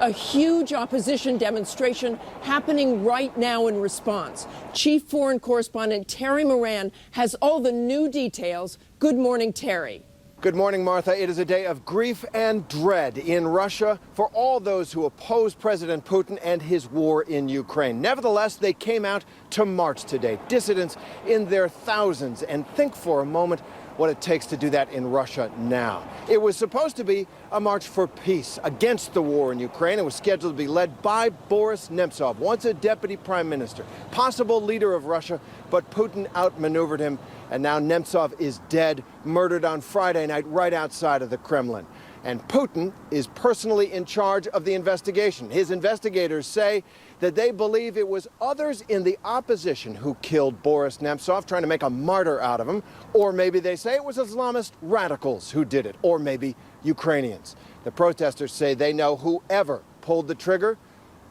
A huge opposition demonstration happening right now in response. Chief Foreign Correspondent Terry Moran has all the new details. Good morning, Terry. Good morning, Martha. It is a day of grief and dread in Russia for all those who oppose President Putin and his war in Ukraine. Nevertheless, they came out to march today, dissidents in their thousands, and think for a moment what it takes to do that in Russia now. It was supposed to be a march for peace against the war in Ukraine. It was scheduled to be led by Boris Nemtsov, once a deputy prime minister, possible leader of Russia, but Putin outmaneuvered him, and now Nemtsov is dead, murdered on Friday night right outside of the Kremlin. And Putin is personally in charge of the investigation. His investigators say that they believe it was others in the opposition who killed Boris Nemtsov, trying to make a martyr out of him. Or maybe they say it was Islamist radicals who did it, or maybe Ukrainians. The protesters say they know whoever pulled the trigger.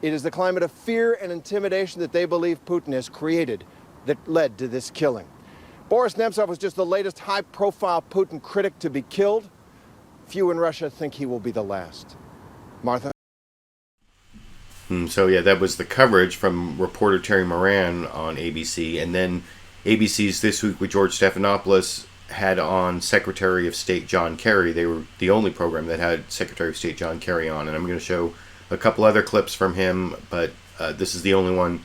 It is the climate of fear and intimidation that they believe Putin has created that led to this killing. Boris Nemtsov was just the latest high-profile Putin critic to be killed. Few in Russia think he will be the last. Martha? So, yeah, that was the coverage from reporter Terry Moran on ABC. And then ABC's This Week with George Stephanopoulos had on Secretary of State John Kerry. They were the only program that had Secretary of State John Kerry on. And I'm going to show a couple other clips from him, but this is the only one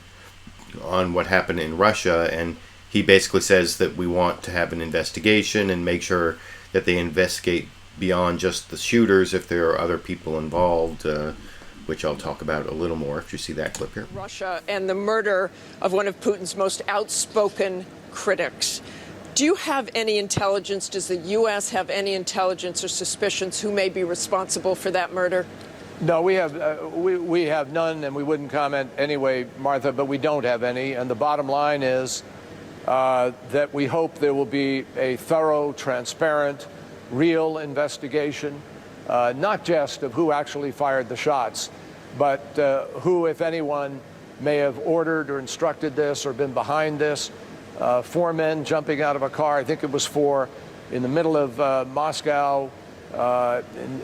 on what happened in Russia. And he basically says that we want to have an investigation and make sure that they investigate beyond just the shooters if there are other people involved, which I'll talk about a little more if you see that clip here. Russia and the murder of one of Putin's most outspoken critics. Do you have any intelligence? Does the U.S. have any intelligence or suspicions who may be responsible for that murder? No, we have none, and we wouldn't comment anyway, Martha, but we don't have any. And the bottom line is that we hope there will be a thorough, transparent, real investigation, not just of who actually fired the shots, but who, if anyone, may have ordered or instructed this or been behind this. 4 men jumping out of a car, I think it was 4, in the middle of Moscow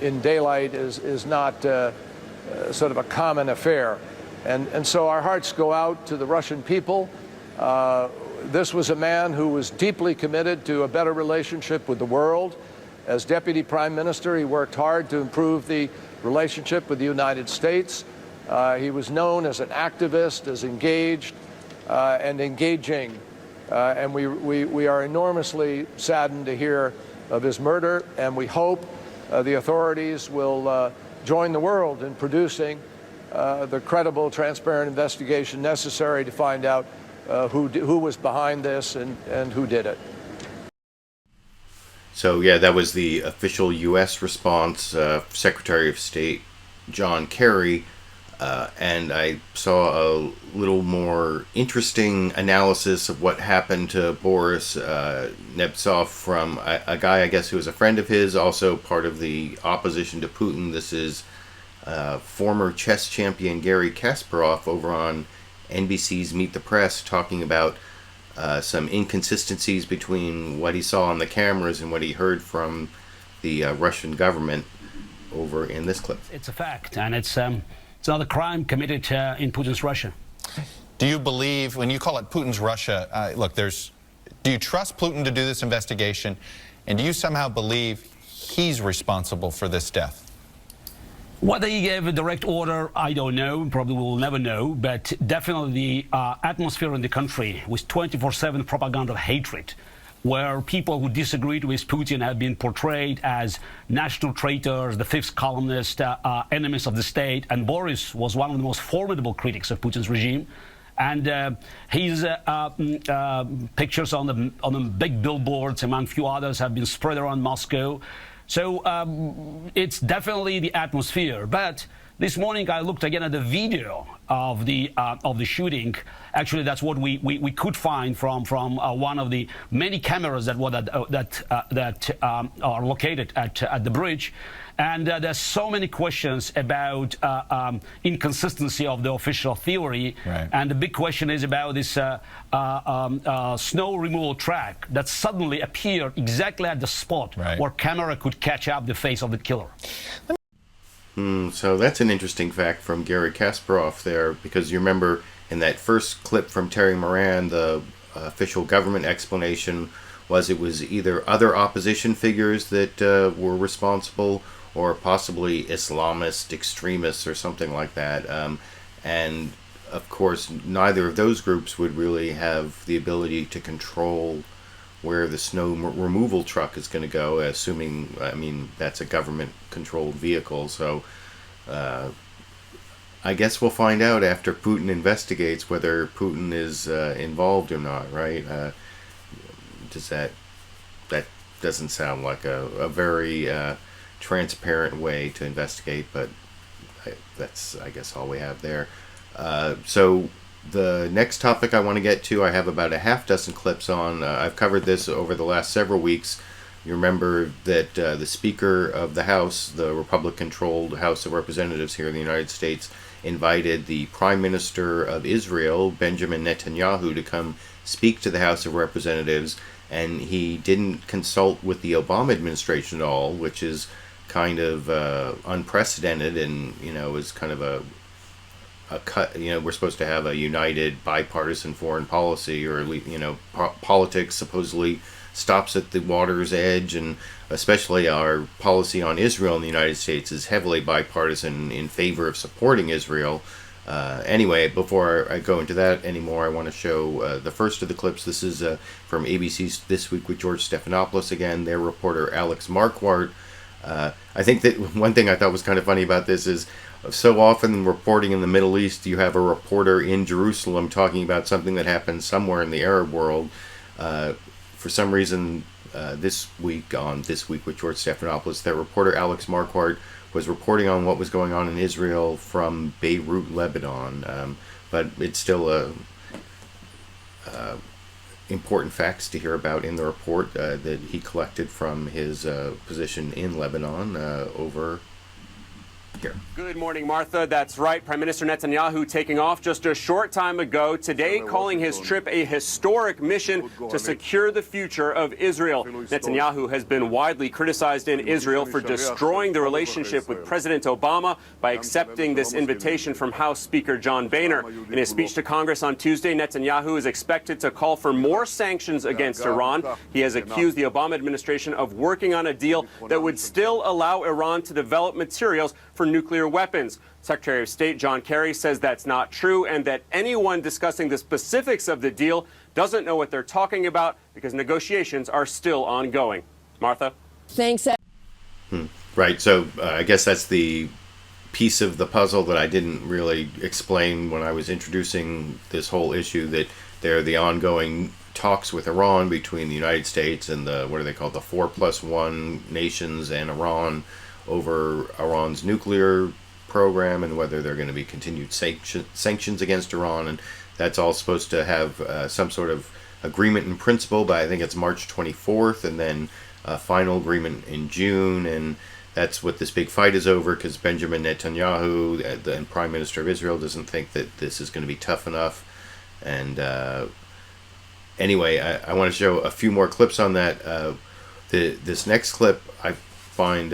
in daylight is not sort of a common affair. And so our hearts go out to the Russian people. This was a man who was deeply committed to a better relationship with the world. As Deputy Prime Minister, he worked hard to improve the relationship with the United States. He was known as an activist, as engaged and engaging. And we are enormously saddened to hear of his murder, and we hope the authorities will join the world in producing the credible, transparent investigation necessary to find out who was behind this and who did it. So, yeah, that was the official U.S. response, Secretary of State John Kerry, and I saw a little more interesting analysis of what happened to Boris Nemtsov from a guy, I guess, who was a friend of his, also part of the opposition to Putin. This is former chess champion Garry Kasparov over on NBC's Meet the Press, talking about some inconsistencies between what he saw on the cameras and what he heard from the Russian government over in this clip. It's a fact, and it's not a crime committed in Putin's Russia. Do you believe, when you call it Putin's Russia, look, do you trust Putin to do this investigation, and do you somehow believe he's responsible for this death? Whether he gave a direct order, I don't know. Probably we'll never know. But definitely the atmosphere in the country was 24/7 propaganda hatred, where people who disagreed with Putin have been portrayed as national traitors, the fifth columnist, enemies of the state. And Boris was one of the most formidable critics of Putin's regime. And his pictures on the big billboards, among few others, have been spread around Moscow. So it's definitely the atmosphere. But this morning I looked again at the video of the shooting. Actually, that's what we could find from one of the many cameras that are located at the bridge. And there's so many questions about inconsistency of the official theory. Right. And the big question is about this snow removal track that suddenly appeared exactly at the spot right. where camera could catch up the face of the killer. So that's an interesting fact from Garry Kasparov there, because you remember in that first clip from Terry Moran, the official government explanation was it was either other opposition figures that were responsible or possibly Islamist extremists or something like that. And of course, neither of those groups would really have the ability to control where the snow removal truck is going to go, assuming, I mean, that's a government-controlled vehicle. So I guess we'll find out after Putin investigates whether Putin is involved or not, right? That doesn't sound like a very transparent way to investigate, but that's, I guess, all we have there. So the next topic I want to get to, I have about a half dozen clips on. I've covered this over the last several weeks. You remember that the Speaker of the House, the Republican-controlled House of Representatives here in the United States, invited the Prime Minister of Israel, Benjamin Netanyahu, to come speak to the House of Representatives, and he didn't consult with the Obama administration at all, which is kind of unprecedented, and is kind of a cut. We're supposed to have a united bipartisan foreign policy, or politics supposedly stops at the water's edge, and especially our policy on Israel in the United States is heavily bipartisan in favor of supporting Israel. Anyway, before I go into that anymore, I want to show the first of the clips. This is from ABC's This Week with George Stephanopoulos again, their reporter Alex Marquardt. I think that one thing I thought was kind of funny about this is so often reporting in the Middle East, you have a reporter in Jerusalem talking about something that happened somewhere in the Arab world. For some reason, this week on This Week with George Stephanopoulos, that reporter Alex Marquardt was reporting on what was going on in Israel from Beirut, Lebanon. But it's still important facts to hear about in the report that he collected from his position in Lebanon over here. Good morning, Martha. That's right. Prime Minister Netanyahu taking off just a short time ago today, calling his trip a historic mission to secure the future of Israel. Netanyahu has been widely criticized in Israel for destroying the relationship with President Obama by accepting this invitation from House Speaker John Boehner. In his speech to Congress on Tuesday, Netanyahu is expected to call for more sanctions against Iran. He has accused the Obama administration of working on a deal that would still allow Iran to develop materials for nuclear weapons. Secretary of State John Kerry says that's not true, and that anyone discussing the specifics of the deal doesn't know what they're talking about, because negotiations are still ongoing. Martha? Thanks. Right, so I guess that's the piece of the puzzle that I didn't really explain when I was introducing this whole issue, that there are the ongoing talks with Iran between the United States and the, what are they called, the 4+1 nations and Iran, over Iran's nuclear program and whether there are going to be continued sanctions against Iran. And that's all supposed to have some sort of agreement in principle by, I think it's March 24th, and then a final agreement in June. And that's what this big fight is over, because Benjamin Netanyahu, the Prime Minister of Israel, doesn't think that this is going to be tough enough. And anyway, I want to show a few more clips on that. This next clip I find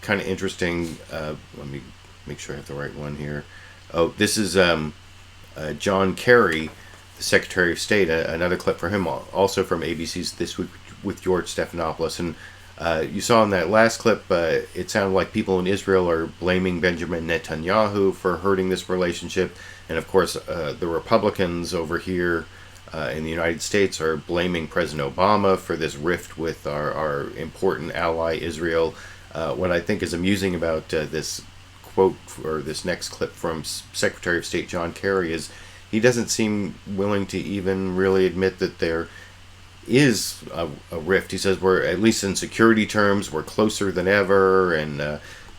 kind of interesting. Let me make sure I have the right one here. Oh, this is John Kerry, the Secretary of State. Another clip for him, also from ABC's This Week with George Stephanopoulos. And you saw in that last clip, it sounded like people in Israel are blaming Benjamin Netanyahu for hurting this relationship. And of course, the Republicans over here in the United States are blaming President Obama for this rift with our important ally Israel. What I think is amusing about this quote, or this next clip from Secretary of State John Kerry, is he doesn't seem willing to even really admit that there is a rift. He says we're, at least in security terms, we're closer than ever, and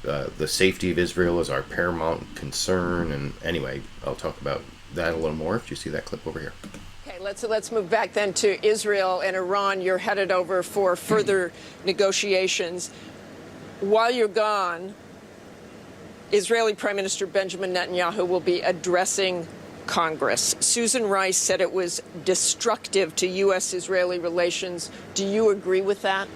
the safety of Israel is our paramount concern. And anyway, I'll talk about that a little more if you see that clip over here. Okay, let's move back then to Israel and Iran. You're headed over for further negotiations. While you're gone, Israeli Prime Minister Benjamin Netanyahu will be addressing Congress. Susan Rice said it was destructive to U.S.-Israeli relations. Do you agree with that?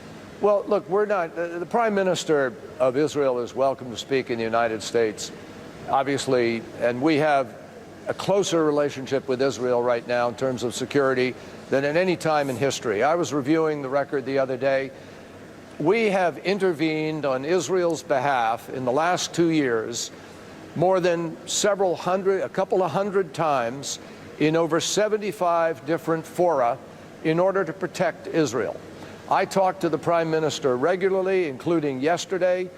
Well, look, we're not. The Prime Minister of Israel is welcome to speak in the United States, obviously, and we have a closer relationship with Israel right now in terms of security than at any time in history. I was reviewing the record the other day. We have intervened on Israel's behalf in the last 2 years more than a couple of hundred times in over 75 different fora in order to protect Israel. I talk to the Prime Minister regularly, including yesterday.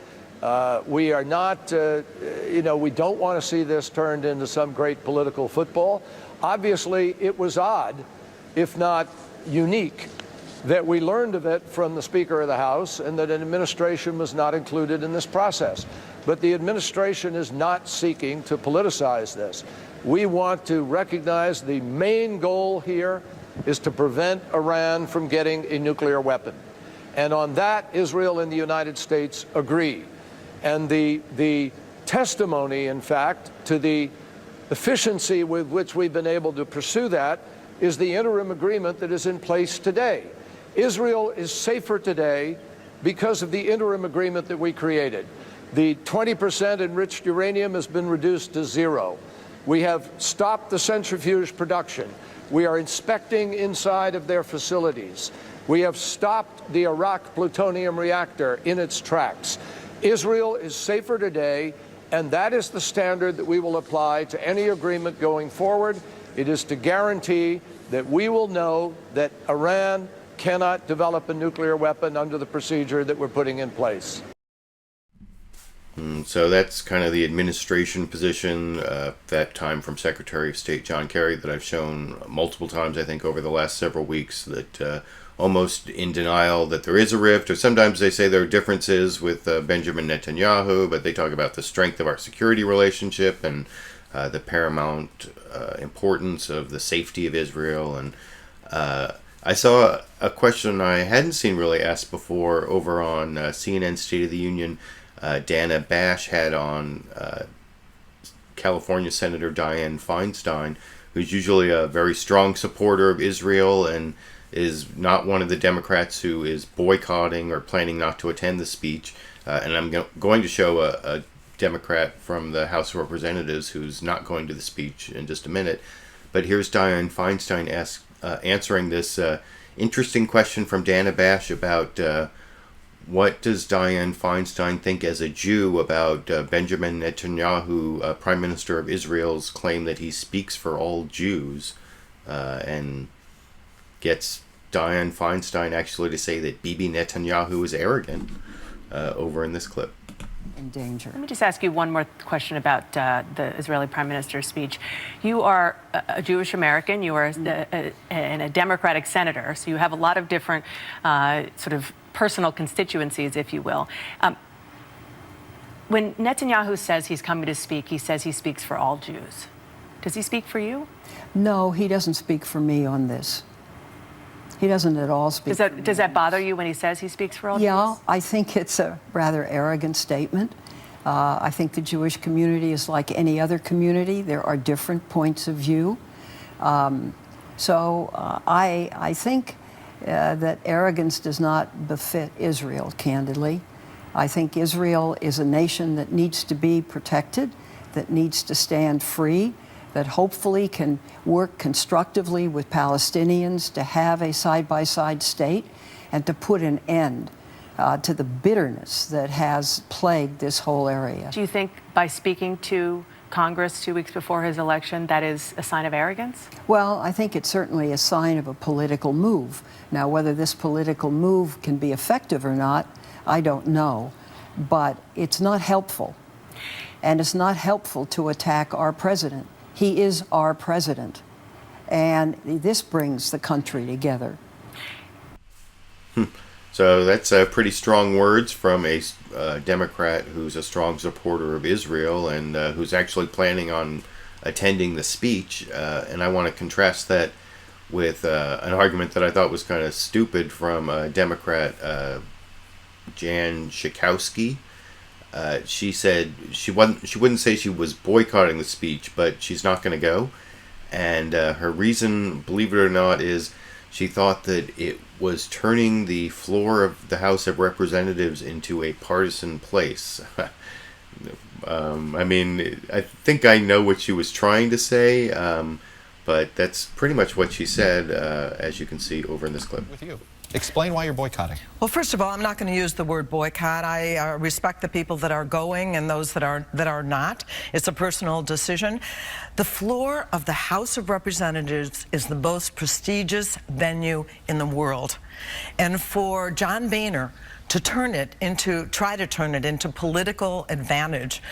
We are not, we don't want to see this turned into some great political football. Obviously, it was odd, if not unique, that we learned of it from the Speaker of the House and that an administration was not included in this process. But the administration is not seeking to politicize this. We want to recognize the main goal here is to prevent Iran from getting a nuclear weapon. And on that, Israel and the United States agree. And the testimony, in fact, to the efficiency with which we've been able to pursue that is the interim agreement that is in place today. Israel is safer today because of the interim agreement that we created. The 20% enriched uranium has been reduced to 0. We have stopped the centrifuge production. We are inspecting inside of their facilities. We have stopped the Iraq plutonium reactor in its tracks. Israel is safer today, and that is the standard that we will apply to any agreement going forward. It is to guarantee that we will know that Iran cannot develop a nuclear weapon under the procedure that we're putting in place. So that's kind of the administration position, that time from Secretary of State John Kerry that I've shown multiple times, I think, over the last several weeks, that almost in denial that there is a rift, or sometimes they say there are differences with Benjamin Netanyahu, but they talk about the strength of our security relationship and the paramount importance of the safety of Israel. And I saw a question I hadn't seen really asked before over on CNN State of the Union. Dana Bash had on California Senator Dianne Feinstein, who's usually a very strong supporter of Israel and is not one of the Democrats who is boycotting or planning not to attend the speech. And I'm going to show a Democrat from the House of Representatives who's not going to the speech in just a minute. But here's Dianne Feinstein answering this interesting question from Dana Bash about what does Dianne Feinstein think as a Jew about Benjamin Netanyahu, Prime Minister of Israel's claim that he speaks for all Jews, and gets Dianne Feinstein actually to say that Bibi Netanyahu is arrogant over in this clip. In danger. Let me just ask you one more question about the Israeli Prime Minister's speech. You are a Jewish American. You are a Democratic senator, so you have a lot of different sort of personal constituencies, if you will. When Netanyahu says he's coming to speak, he says he speaks for all Jews. Does he speak for you? No, he doesn't speak for me on this. He doesn't at all speak. Does that bother you when he says he speaks for all Jews? Yeah, I think it's a rather arrogant statement. I think the Jewish community is like any other community. There are different points of view. So I think that arrogance does not befit Israel, candidly. I think Israel is a nation that needs to be protected, that needs to stand free, that hopefully can work constructively with Palestinians to have a side-by-side state and to put an end to the bitterness that has plagued this whole area. Do you think by speaking to Congress 2 weeks before his election, that is a sign of arrogance? Well, I think it's certainly a sign of a political move. Now, whether this political move can be effective or not, I don't know. But it's not helpful. And it's not helpful to attack our president. He is our president. And this brings the country together. So that's pretty strong words from a Democrat who's a strong supporter of Israel and who's actually planning on attending the speech. And I want to contrast that with an argument that I thought was kind of stupid from Democrat Jan Schakowsky. She said she wouldn't say she was boycotting the speech, but she's not going to go. And her reason, believe it or not, is she thought that it was turning the floor of the House of Representatives into a partisan place. I mean, I think I know what she was trying to say, but that's pretty much what she said, as you can see over in this clip. With you. Explain why you're boycotting. Well, first of all, I'm not going to use the word boycott. I respect the people that are going and those that are not. It's a personal decision. The floor of the House of Representatives is the most prestigious venue in the world. And for John Boehner to try to turn it into political advantage,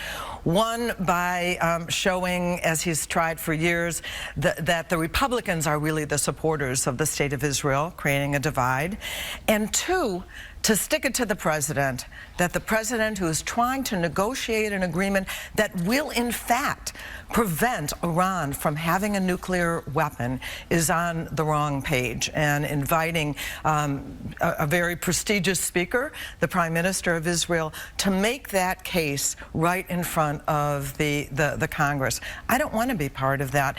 one, by showing, as he's tried for years, that the Republicans are really the supporters of the State of Israel, creating a divide. And two, to stick it to the president, that the president who is trying to negotiate an agreement that will, in fact, prevent Iran from having a nuclear weapon is on the wrong page, and inviting a very prestigious speaker, the Prime Minister of Israel, to make that case right in front of the Congress. I don't want to be part of that.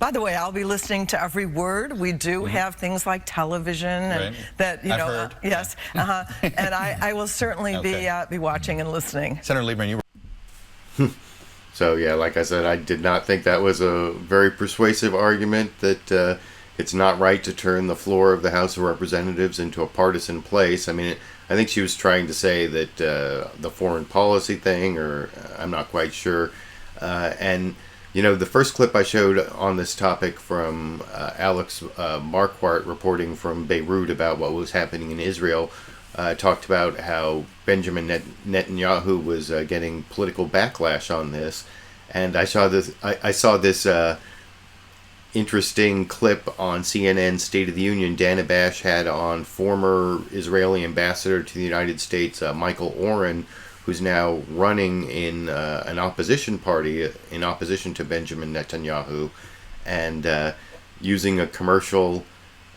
By the way, I'll be listening to every word. We do have things like television, and that, I've heard. Yes, and I will certainly be watching and listening. Senator Lieberman, you were... So yeah, like I said, I did not think that was a very persuasive argument that it's not right to turn the floor of the House of Representatives into a partisan place. I mean, I think she was trying to say that the foreign policy thing, or I'm not quite sure. And you know, the first clip I showed on this topic from Alex Marquardt reporting from Beirut about what was happening in Israel talked about how Benjamin Netanyahu was getting political backlash on this, and I saw this interesting clip on CNN State of the Union. Dana Bash had on former Israeli ambassador to the United States, Michael Oren, who's now running in an opposition party in opposition to Benjamin Netanyahu, and using a commercial.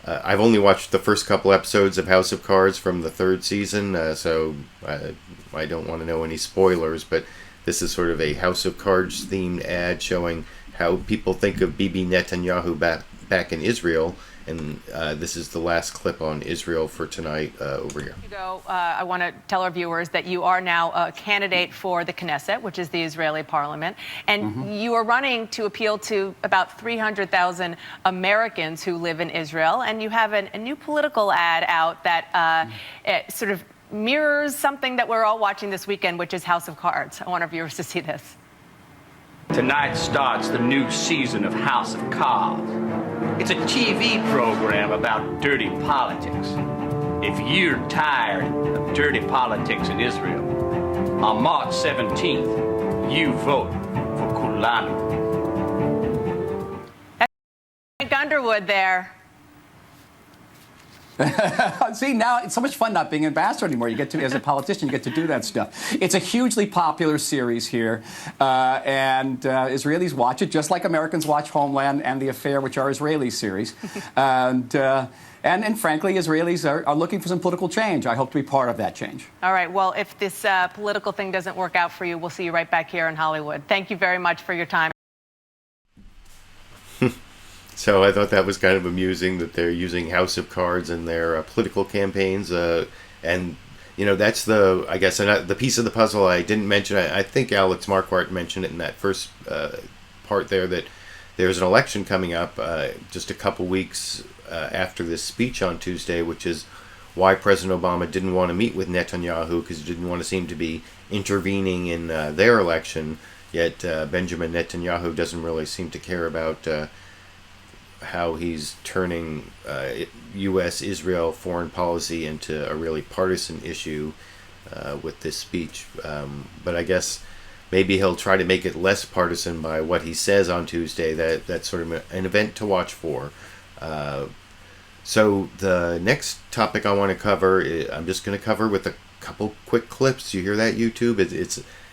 I've only watched the first couple episodes of House of Cards from the third season, so I don't want to know any spoilers, but this is sort of a House of Cards themed ad showing how people think of Bibi Netanyahu back in Israel. And this is the last clip on Israel for tonight over here. I want to tell our viewers that you are now a candidate for the Knesset, which is the Israeli parliament, and you are running to appeal to about 300,000 Americans who live in Israel, and you have a new political ad out that sort of mirrors something that we're all watching this weekend, which is House of Cards. I want our viewers to see this. Tonight starts the new season of House of Cards. It's a TV program about dirty politics. If you're tired of dirty politics in Israel, on March 17th, you vote for Kulanu. That's Frank Underwood there. See, now it's so much fun not being an ambassador anymore. You get to, as a politician, you get to do that stuff. It's a hugely popular series here, and Israelis watch it, just like Americans watch Homeland and The Affair, which are Israeli series. And frankly, Israelis are looking for some political change. I hope to be part of that change. All right. Well, if this political thing doesn't work out for you, we'll see you right back here in Hollywood. Thank you very much for your time. So I thought that was kind of amusing that they're using House of Cards in their political campaigns, and you know, that's the piece of the puzzle I didn't mention. I think Alex Marquardt mentioned it in that first part there, that there's an election coming up just a couple weeks after this speech on Tuesday, which is why President Obama didn't want to meet with Netanyahu, because he didn't want to seem to be intervening in their election. Yet Benjamin Netanyahu doesn't really seem to care about how he's turning U.S.-Israel foreign policy into a really partisan issue with this speech. But I guess maybe he'll try to make it less partisan by what he says on Tuesday. That's sort of an event to watch for. So the next topic I want to cover, I'm just going to cover with a couple quick clips. You hear that, YouTube?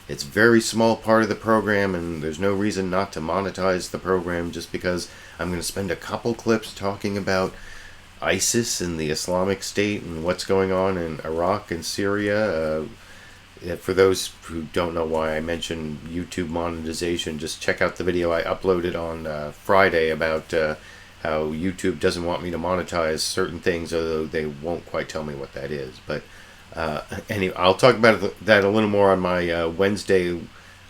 It's a very small part of the program, and there's no reason not to monetize the program just because I'm going to spend a couple clips talking about ISIS and the Islamic State and what's going on in Iraq and Syria. For those who don't know why I mentioned YouTube monetization, just check out the video I uploaded on Friday about how YouTube doesn't want me to monetize certain things, although they won't quite tell me what that is. But anyway, I'll talk about that a little more on my Wednesday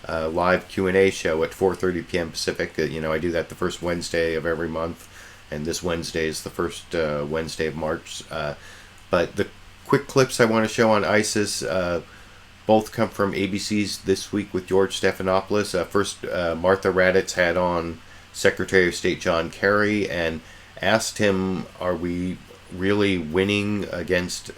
live Q&A show at 4:30 p.m. Pacific. I do that the first Wednesday of every month, and this Wednesday is the first Wednesday of March. But the quick clips I want to show on ISIS both come from ABC's This Week with George Stephanopoulos. First, Martha Raddatz had on Secretary of State John Kerry and asked him, are we really winning against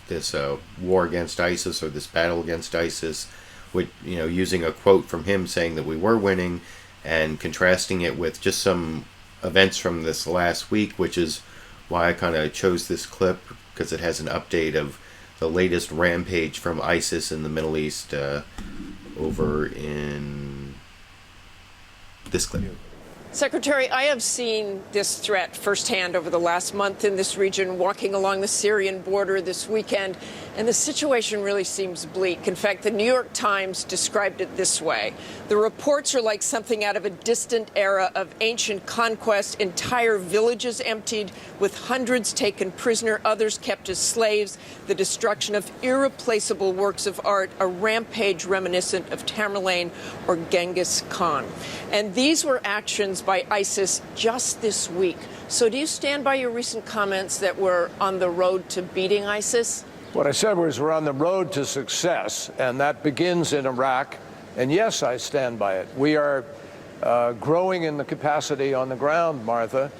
this war against ISIS, or this battle against ISIS, with, using a quote from him saying that we were winning, and contrasting it with just some events from this last week, which is why I kind of chose this clip, because it has an update of the latest rampage from ISIS in the Middle East over in this clip. Secretary, I have seen this threat firsthand over the last month in this region, walking along the Syrian border this weekend, and the situation really seems bleak. In fact, the New York Times described it this way. The reports are like something out of a distant era of ancient conquest, entire villages emptied, with hundreds taken prisoner, others kept as slaves, the destruction of irreplaceable works of art, a rampage reminiscent of Tamerlane or Genghis Khan. And these were actions by ISIS just this week. So do you stand by your recent comments that we're on the road to beating ISIS? What I said was we're on the road to success, and that begins in Iraq. And yes, I stand by it. We are growing in the capacity on the ground, Martha.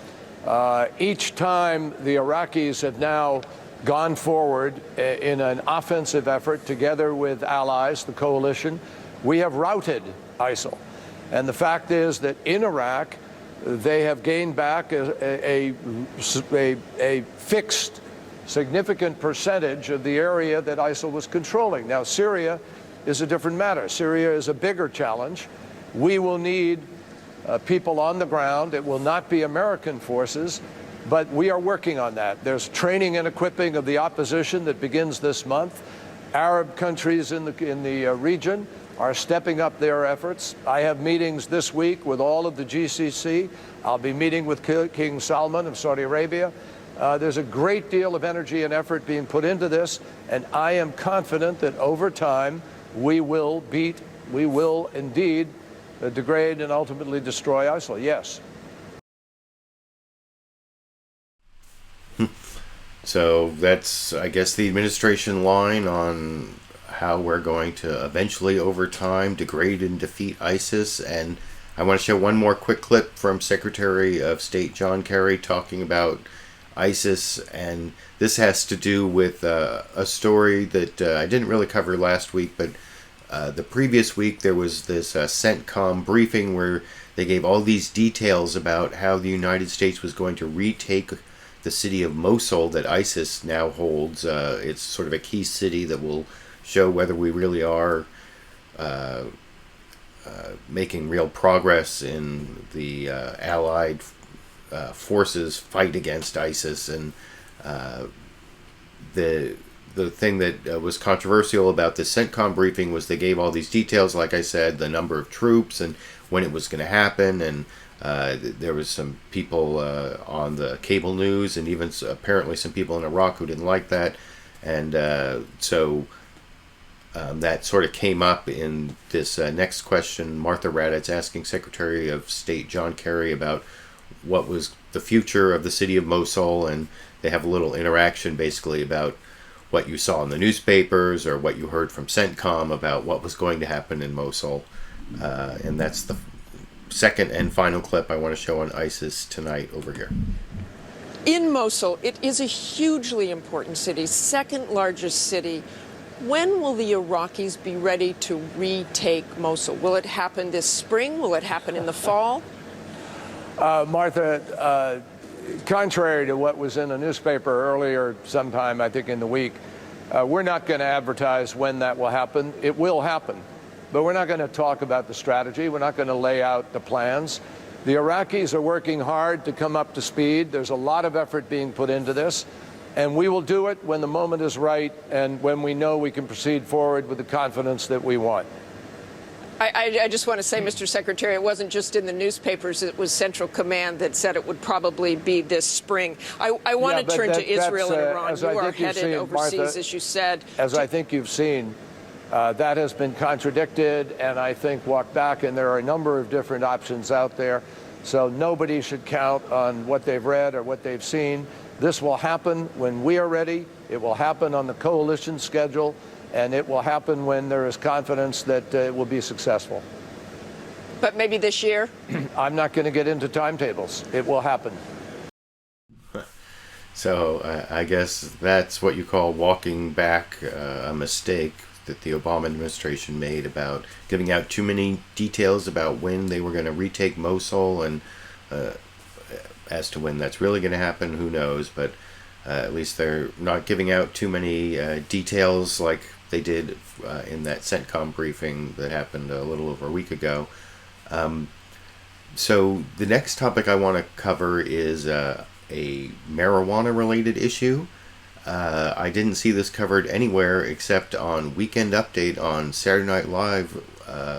Each time the Iraqis have now gone forward in an offensive effort together with allies, the coalition, we have routed ISIL. And the fact is that in Iraq, they have gained back a fixed, significant percentage of the area that ISIL was controlling. Now, Syria is a different matter. Syria is a bigger challenge. We will need people on the ground. It will not be American forces, but we are working on that. There's training and equipping of the opposition that begins this month. Arab countries in the region are stepping up their efforts. I have meetings this week with all of the GCC. I'll be meeting with King Salman of Saudi Arabia. There's a great deal of energy and effort being put into this, and I am confident that over time we will indeed degrade and ultimately destroy ISIL. Yes. So that's, I guess, the administration line on how we're going to eventually, over time, degrade and defeat ISIS. And I want to show one more quick clip from Secretary of State John Kerry talking about ISIS, and this has to do with a story that I didn't really cover last week, but the previous week there was this CENTCOM briefing where they gave all these details about how the United States was going to retake the city of Mosul that ISIS now holds. It's sort of a key city that will show whether we really are making real progress in the Allied forces fight against ISIS. And the thing that was controversial about this CENTCOM briefing was they gave all these details, like I said, the number of troops and when it was going to happen, and there was some people on the cable news and even apparently some people in Iraq who didn't like that, and so that sort of came up in this next question. Martha Raddatz asking Secretary of State John Kerry about what was the future of the city of Mosul, and they have a little interaction basically about what you saw in the newspapers or what you heard from CENTCOM about what was going to happen in Mosul. And that's the second and final clip I want to show on ISIS tonight over here. In Mosul, it is a hugely important city, second largest city. When will the Iraqis be ready to retake Mosul? Will it happen this spring? Will it happen in the fall? Martha, contrary to what was in a newspaper earlier sometime, I think in the week, we're not going to advertise when that will happen. It will happen, but we're not going to talk about the strategy. We're not going to lay out the plans. The Iraqis are working hard to come up to speed. There's a lot of effort being put into this, and we will do it when the moment is right and when we know we can proceed forward with the confidence that we want. I just want to say, Mr. Secretary, it wasn't just in the newspapers. It was Central Command that said it would probably be this spring. I want to turn to Israel and Iran. You are headed overseas, as you said. As I think you've seen, that has been contradicted and I think walked back, and there are a number of different options out there. So nobody should count on what they've read or what they've seen. This will happen when we are ready. It will happen on the coalition schedule. And it will happen when there is confidence that it will be successful. But maybe this year? I'm not going to get into timetables. It will happen. So I guess that's what you call walking back a mistake that the Obama administration made about giving out too many details about when they were going to retake Mosul, and as to when that's really going to happen, who knows. But at least they're not giving out too many details like they did in that CENTCOM briefing that happened a little over a week ago. So the next topic I want to cover is a marijuana-related issue. I didn't see this covered anywhere except on Weekend Update on Saturday Night Live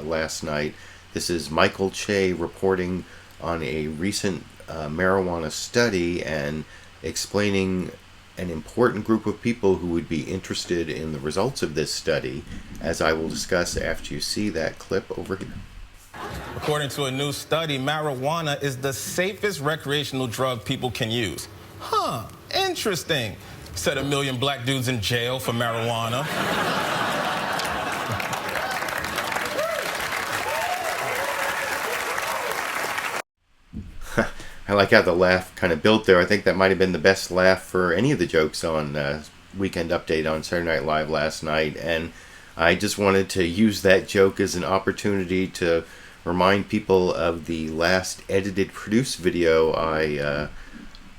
last night. This is Michael Che reporting on a recent marijuana study and explaining an important group of people who would be interested in the results of this study, as I will discuss after you see that clip over here. According to a new study, marijuana is the safest recreational drug people can use. Huh, interesting. Said 1 million black dudes in jail for marijuana. I like how the laugh kind of built there. I think that might have been the best laugh for any of the jokes on Weekend Update on Saturday Night Live last night. And I just wanted to use that joke as an opportunity to remind people of the last edited produced video I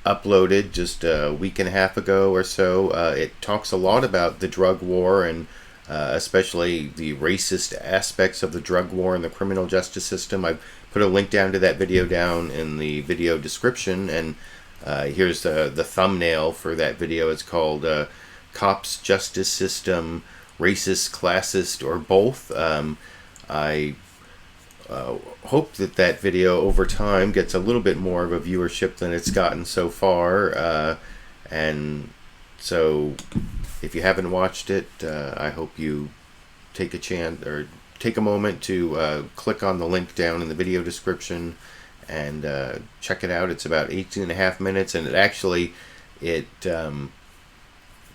uploaded just a week and a half ago or so. It talks a lot about the drug war and especially the racist aspects of the drug war in the criminal justice system. I've put a link down to that video down in the video description, and here's the thumbnail for that video. It's called Cops, Justice System, Racist, Classist, or Both. I hope that video over time gets a little bit more of a viewership than it's gotten so far, and so if you haven't watched it, I hope you take a chance or take a moment to click on the link down in the video description and check it out. It's about 18.5 minutes, and it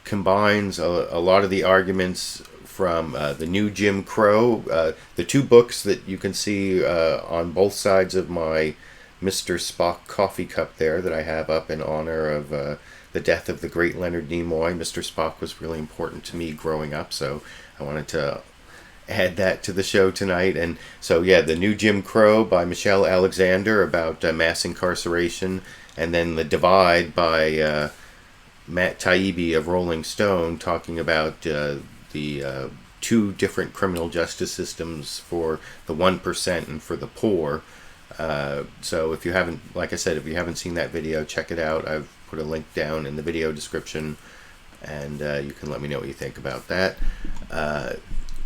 combines a lot of the arguments from the new Jim Crow, the two books that you can see on both sides of my Mr. Spock coffee cup there that I have up in honor of the death of the great Leonard Nimoy. Mr. Spock was really important to me growing up, so I wanted to add that to the show tonight. And so, yeah, the new Jim Crow by Michelle Alexander about mass incarceration, and then The Divide by Matt Taibbi of Rolling Stone, talking about the two different criminal justice systems for the 1% and for the poor. So if you haven't, like I said, if you haven't seen that video, check it out. I've put a link down in the video description, and you can let me know what you think about that.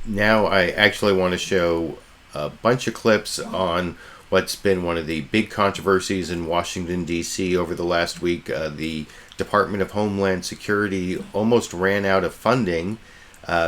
Now I actually want to show a bunch of clips on what's been one of the big controversies in Washington, D.C. over the last week. The Department of Homeland Security almost ran out of funding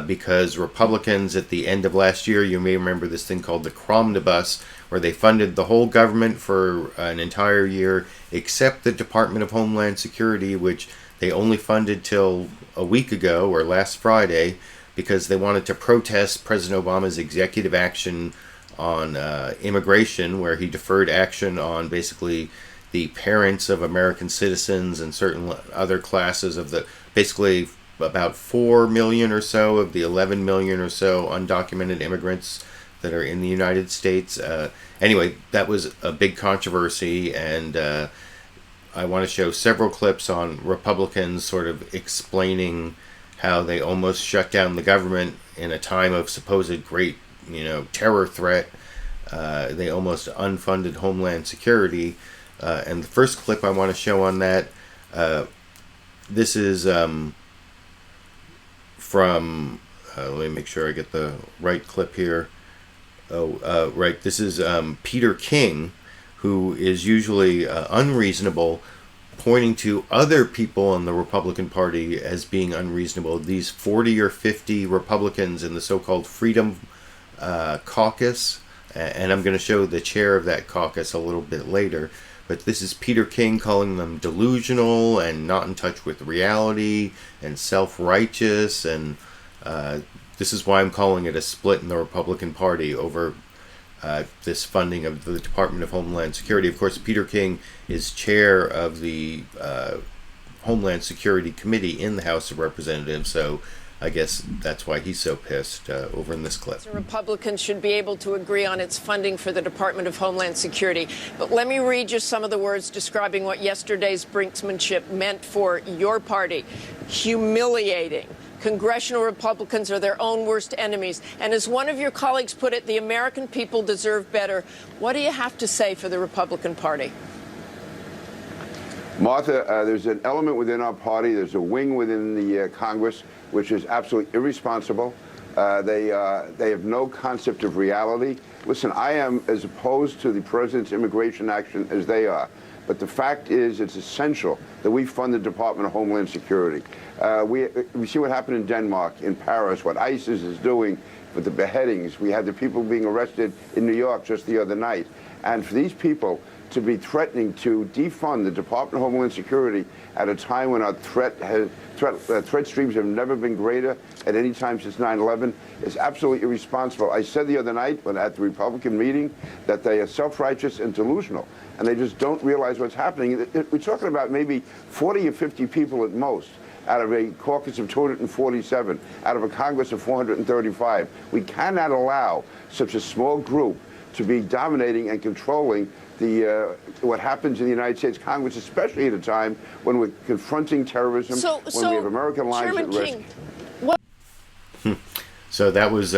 because Republicans at the end of last year, you may remember this thing called the Cromnibus, where they funded the whole government for an entire year except the Department of Homeland Security, which they only funded till a week ago or last Friday, because they wanted to protest President Obama's executive action on immigration, where he deferred action on basically the parents of American citizens and certain other classes of the, basically about 4 million or so of the 11 million or so undocumented immigrants that are in the United States. Anyway, that was a big controversy, and I want to show several clips on Republicans sort of explaining how they almost shut down the government in a time of supposed great, terror threat. They almost unfunded Homeland Security. And the first clip I want to show on that, this is from, let me make sure I get the right clip here. Right. This is Peter King, who is usually unreasonable, pointing to other people in the Republican Party as being unreasonable. These 40 or 50 Republicans in the so-called Freedom Caucus, and I'm going to show the chair of that caucus a little bit later. But this is Peter King calling them delusional and not in touch with reality and self-righteous, and this is why I'm calling it a split in the Republican Party over this funding of the Department of Homeland Security. Of course, Peter King is chair of the Homeland Security Committee in the House of Representatives, so I guess that's why he's so pissed over in this clip. Republicans should be able to agree on its funding for the Department of Homeland Security. But let me read you some of the words describing what yesterday's brinksmanship meant for your party. Humiliating. Congressional Republicans are their own worst enemies. And as one of your colleagues put it, the American people deserve better. What do you have to say for the Republican Party? Martha, there's an element within our party, there's a wing within the Congress, which is absolutely irresponsible. They have no concept of reality. Listen, I am as opposed to the president's immigration action as they are. But the fact is, it's essential that we fund the Department of Homeland Security. We see what happened in Denmark, in Paris, what ISIS is doing with the beheadings. We had the people being arrested in New York just the other night. And for these people to be threatening to defund the Department of Homeland Security at a time when our threat streams have never been greater at any time since 9/11 is absolutely irresponsible. I said the other night at the Republican meeting that they are self-righteous and delusional, and they just don't realize what's happening. We're talking about maybe 40 or 50 people at most out of a caucus of 247, out of a Congress of 435. We cannot allow such a small group to be dominating and controlling what happens in the United States Congress, especially at a time when we're confronting terrorism, when we have American lives at risk. So that was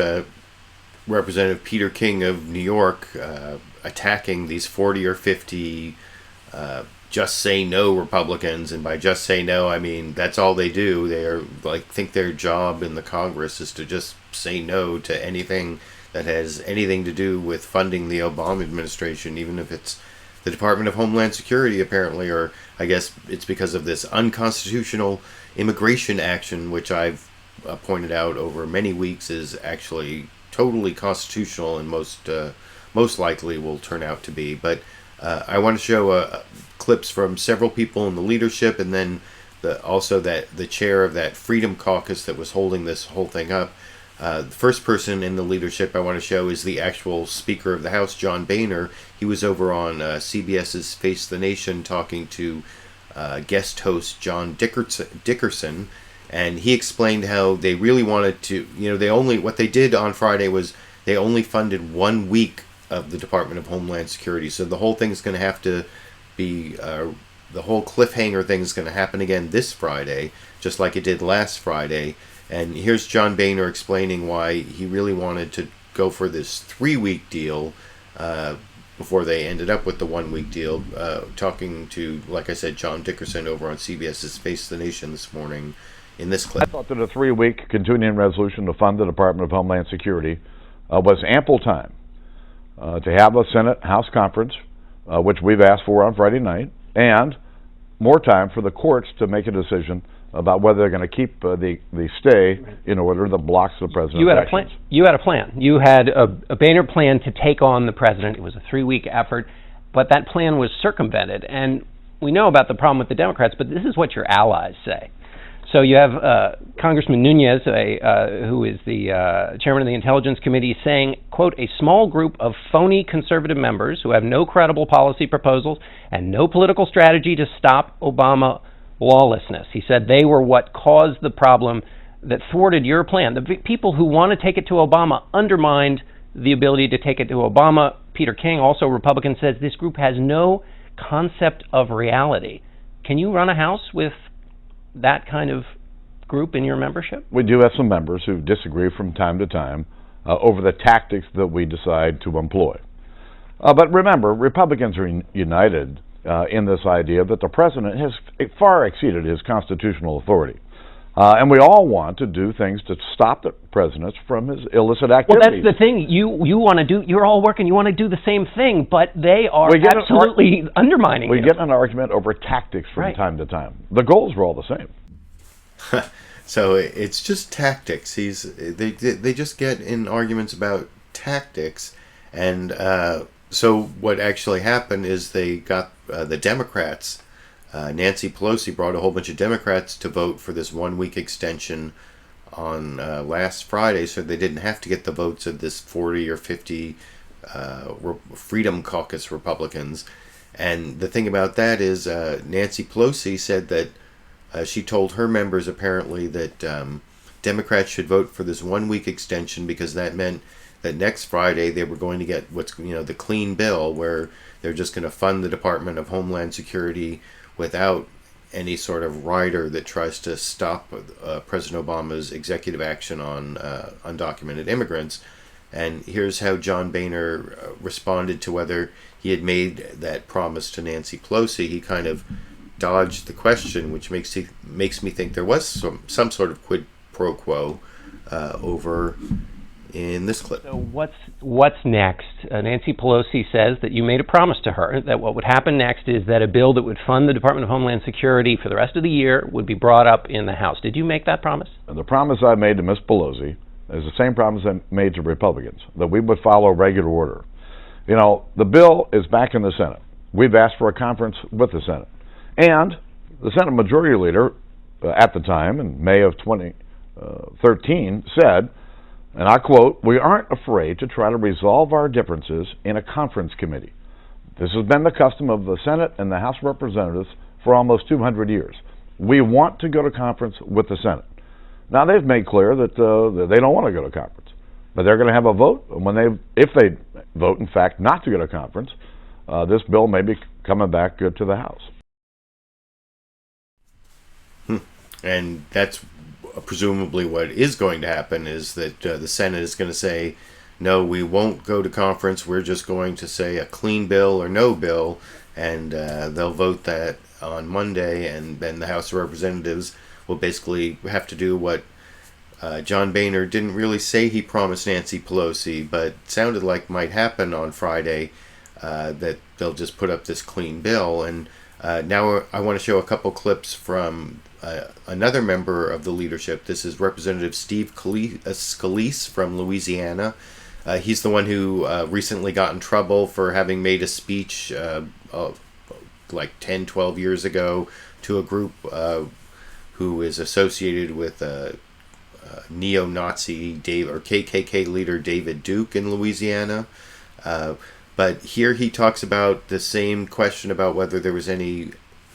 Representative Peter King of New York attacking these 40 or 50 just say no Republicans, and by just say no, I mean that's all they do. They are think their job in the Congress is to just say no to anything that has anything to do with funding the Obama administration, even if it's the Department of Homeland Security, apparently, or I guess it's because of this unconstitutional immigration action, which I've pointed out over many weeks is actually totally constitutional and most likely will turn out to be. But I want to show clips from several people in the leadership, and then also the chair of that Freedom Caucus that was holding this whole thing up. The first person in the leadership I want to show is the actual Speaker of the House, John Boehner. He was over on CBS's Face the Nation talking to guest host John Dickerson, and he explained how they really wanted to, what they did on Friday was they only funded 1 week of the Department of Homeland Security. So the whole thing is going to have to be, the whole cliffhanger thing is going to happen again this Friday, just like it did last Friday. And here's John Boehner explaining why he really wanted to go for this 3-week deal before they ended up with the 1-week deal, talking to, like I said, John Dickerson over on CBS's Face the Nation this morning in this clip. I thought that a 3-week continuing resolution to fund the Department of Homeland Security was ample time to have a Senate-House conference, which we've asked for on Friday night, and more time for the courts to make a decision about whether they're going to keep the stay in order that blocks the president's actions. You had a plan. You had a Boehner plan to take on the president. It was a 3-week effort, but that plan was circumvented. And we know about the problem with the Democrats, but this is what your allies say. So you have Congressman Nunes, who is the chairman of the Intelligence Committee, saying, quote, a small group of phony conservative members who have no credible policy proposals and no political strategy to stop Obama lawlessness. He said they were what caused the problem that thwarted your plan. The people who want to take it to Obama undermined the ability to take it to Obama. Peter King, also Republican, says this group has no concept of reality. Can you run a House with that kind of group in your membership? We do have some members who disagree from time to time over the tactics that we decide to employ. But remember, Republicans are united in this idea that the president has far exceeded his constitutional authority. And we all want to do things to stop the president from his illicit activities. Well, that's the thing. You want to do. You're all working. You want to do the same thing, but they are absolutely undermining We you. get in an argument over tactics from time to time. The goals were all the same. So it's just tactics. They just get in arguments about tactics, and so what actually happened is they got the Democrats. Nancy Pelosi brought a whole bunch of Democrats to vote for this 1-week extension on last Friday, so they didn't have to get the votes of this 40 or 50 Freedom Caucus Republicans. And the thing about that is Nancy Pelosi said that she told her members apparently that Democrats should vote for this 1-week extension because that meant that next Friday they were going to get the clean bill, where they're just going to fund the Department of Homeland Security without any sort of rider that tries to stop President Obama's executive action on undocumented immigrants. And here's how John Boehner responded to whether he had made that promise to Nancy Pelosi. He kind of dodged the question, which makes me think there was some sort of quid pro quo over in this clip. So what's next? Nancy Pelosi says that you made a promise to her that what would happen next is that a bill that would fund the Department of Homeland Security for the rest of the year would be brought up in the House. Did you make that promise? And the promise I made to Ms. Pelosi is the same promise I made to Republicans, that we would follow regular order. You know, the bill is back in the Senate. We've asked for a conference with the Senate. And the Senate Majority Leader at the time, in May of 2013, said, and I quote, "We aren't afraid to try to resolve our differences in a conference committee. This has been the custom of the Senate and the House of Representatives for almost 200 years. We want to go to conference with the Senate." Now, they've made clear that they don't want to go to conference, but they're going to have a vote. And if they vote, in fact, not to go to conference, this bill may be coming back to the House. And that's presumably what is going to happen, is that the Senate is going to say, no, we won't go to conference. We're just going to say a clean bill or no bill, and they'll vote that on Monday, and then the House of Representatives will basically have to do what John Boehner didn't really say he promised Nancy Pelosi, but sounded like might happen on Friday, that they'll just put up this clean bill. And now I want to show a couple clips from another member of the leadership. This is Representative Steve Scalise from Louisiana. He's the one who recently got in trouble for having made a speech like 10, 12 years ago to a group who is associated with neo-Nazi or KKK leader David Duke in Louisiana. But here he talks about the same question about whether there was any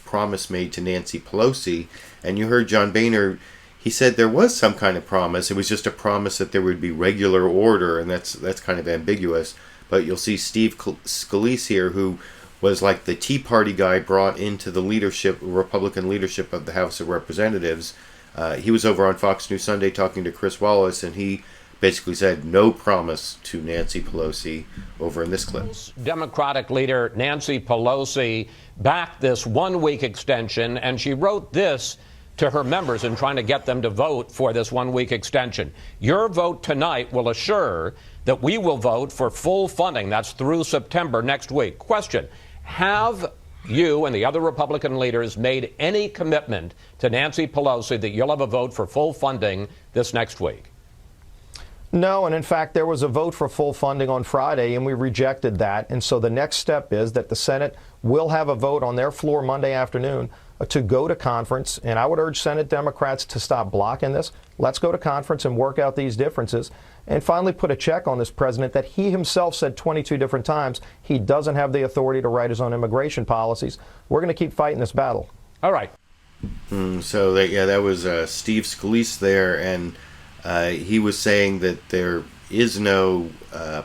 promise made to Nancy Pelosi. And you heard John Boehner, he said there was some kind of promise. It was just a promise that there would be regular order, and that's kind of ambiguous. But you'll see Steve Scalise here, who was like the Tea Party guy brought into the Republican leadership of the House of Representatives. He was over on Fox News Sunday talking to Chris Wallace, and he basically said no promise to Nancy Pelosi over in this clip. Democratic leader Nancy Pelosi backed this 1-week extension, and she wrote this to her members in trying to get them to vote for this 1-week extension. Your vote tonight will assure that we will vote for full funding. That's through September next week. Question: have you and the other Republican leaders made any commitment to Nancy Pelosi that you'll have a vote for full funding this next week? No, and in fact, there was a vote for full funding on Friday, and we rejected that. And so the next step is that the Senate will have a vote on their floor Monday afternoon to go to conference. And I would urge Senate Democrats to stop blocking this. Let's go to conference and work out these differences and finally put a check on this president that he himself said 22 different times he doesn't have the authority to write his own immigration policies. We're going to keep fighting this battle. All right. So that was Steve Scalise there, and he was saying that there is no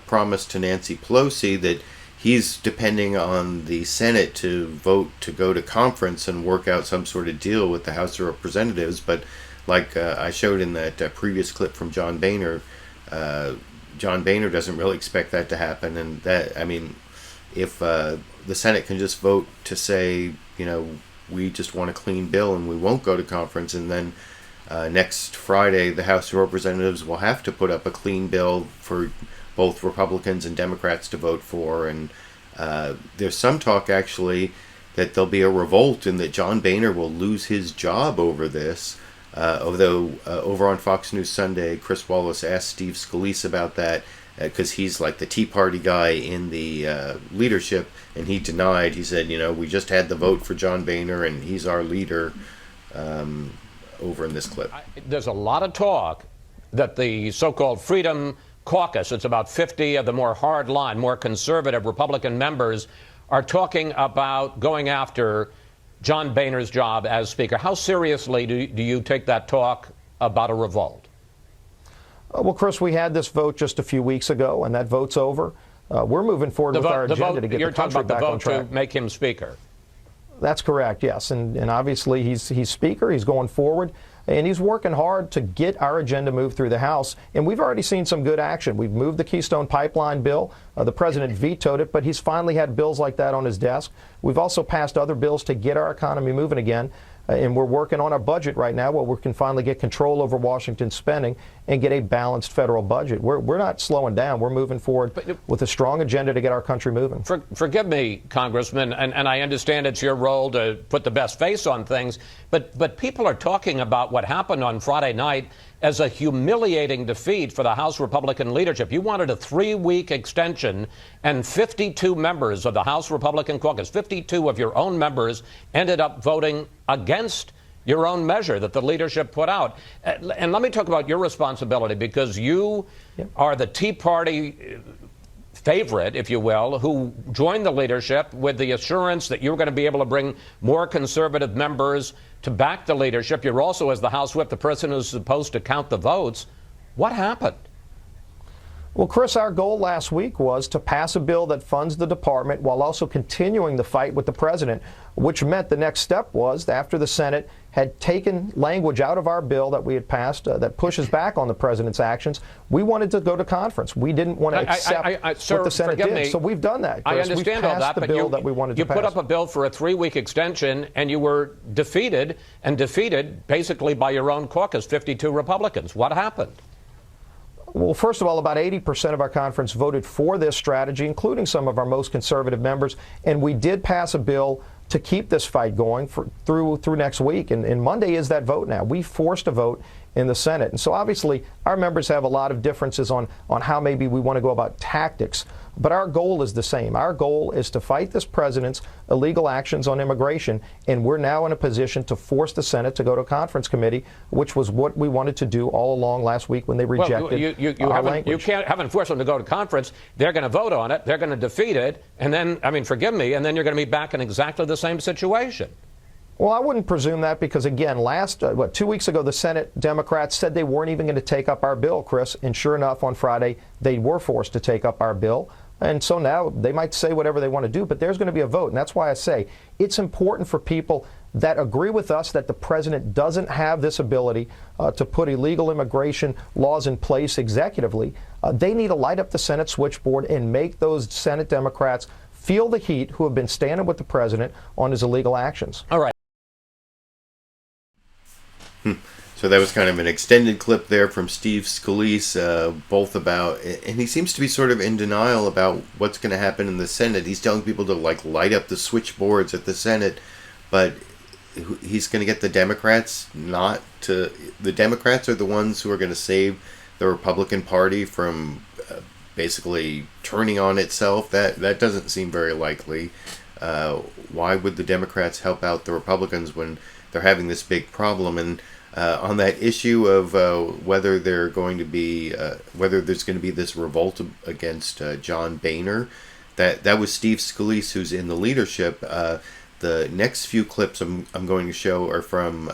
promise to Nancy Pelosi, that he's depending on the Senate to vote to go to conference and work out some sort of deal with the House of Representatives. But like I showed in that previous clip from John Boehner, John Boehner doesn't really expect that to happen. And that, I mean, if the Senate can just vote to say, we just want a clean bill and we won't go to conference, and then next Friday, the House of Representatives will have to put up a clean bill for both Republicans and Democrats to vote for. And there's some talk, actually, that there'll be a revolt and that John Boehner will lose his job over this. Although over on Fox News Sunday, Chris Wallace asked Steve Scalise about that, because he's like the Tea Party guy in the leadership, and he denied. He said, we just had the vote for John Boehner, and he's our leader, over in this clip. There's a lot of talk that the so-called Freedom Caucus, it's about 50 of the more hard-line, more conservative Republican members, are talking about going after John Boehner's job as Speaker. How seriously do you take that talk about a revolt? Well, Chris, we had this vote just a few weeks ago, and that vote's over. We're moving forward with our agenda to get the country back on track. You're talking about the vote to make him Speaker. That's correct, yes. And obviously he's Speaker, he's going forward, and he's working hard to get our agenda moved through the House. And we've already seen some good action. We've moved the Keystone Pipeline bill. The president vetoed it, but he's finally had bills like that on his desk. We've also passed other bills to get our economy moving again. And we're working on our budget right now where we can finally get control over Washington's spending and get a balanced federal budget. We're not slowing down. We're moving forward with a strong agenda to get our country moving. Forgive me, Congressman, and I understand it's your role to put the best face on things, but people are talking about what happened on Friday night as a humiliating defeat for the House Republican leadership. You wanted a 3-week extension, and 52 members of the House Republican caucus, 52 of your own members, ended up voting against your own measure that the leadership put out. And let me talk about your responsibility, because you are the Tea Party favorite, if you will, who joined the leadership with the assurance that you were going to be able to bring more conservative members to back the leadership. You're also, as the House Whip, the person who's supposed to count the votes. What happened? Well, Chris, our goal last week was to pass a bill that funds the department while also continuing the fight with the president, which meant the next step was, after the Senate had taken language out of our bill that we had passed that pushes back on the president's actions, we wanted to go to conference. We didn't want to accept sir, what the Senate did. Me. So we've done that, Chris. I understand all that, but you put up a bill for a 3-week extension, and you were defeated basically by your own caucus, 52 Republicans. What happened? Well, first of all, about 80% of our conference voted for this strategy, including some of our most conservative members, and we did pass a bill to keep this fight going through next week. And Monday is that vote now. We forced a vote in the Senate. And so obviously our members have a lot of differences on how maybe we want to go about tactics. But our goal is the same. Our goal is to fight this president's illegal actions on immigration, and we're now in a position to force the Senate to go to a conference committee, which was what we wanted to do all along last week when they rejected our language. You haven't forced them to go to conference. They're going to vote on it. They're going to defeat it. And then, forgive me, and then you're going to be back in exactly the same situation. Well, I wouldn't presume that, because, again, 2 weeks ago, the Senate Democrats said they weren't even going to take up our bill, Chris. And sure enough, on Friday, they were forced to take up our bill. And so now they might say whatever they want to do, but there's going to be a vote. And that's why I say it's important for people that agree with us that the president doesn't have this ability to put illegal immigration laws in place executively. They need to light up the Senate switchboard and make those Senate Democrats feel the heat who have been standing with the president on his illegal actions. All right. So that was kind of an extended clip there from Steve Scalise, both about, and he seems to be sort of in denial about what's going to happen in the Senate. He's telling people to light up the switchboards at the Senate, but he's going to get the Democrats not to. The Democrats are the ones who are going to save the Republican Party from basically turning on itself. That doesn't seem very likely. Why would the Democrats help out the Republicans when they're having this big problem? And on that issue of whether there's going to be this revolt against John Boehner, that was Steve Scalise, who's in the leadership. The next few clips I'm going to show are from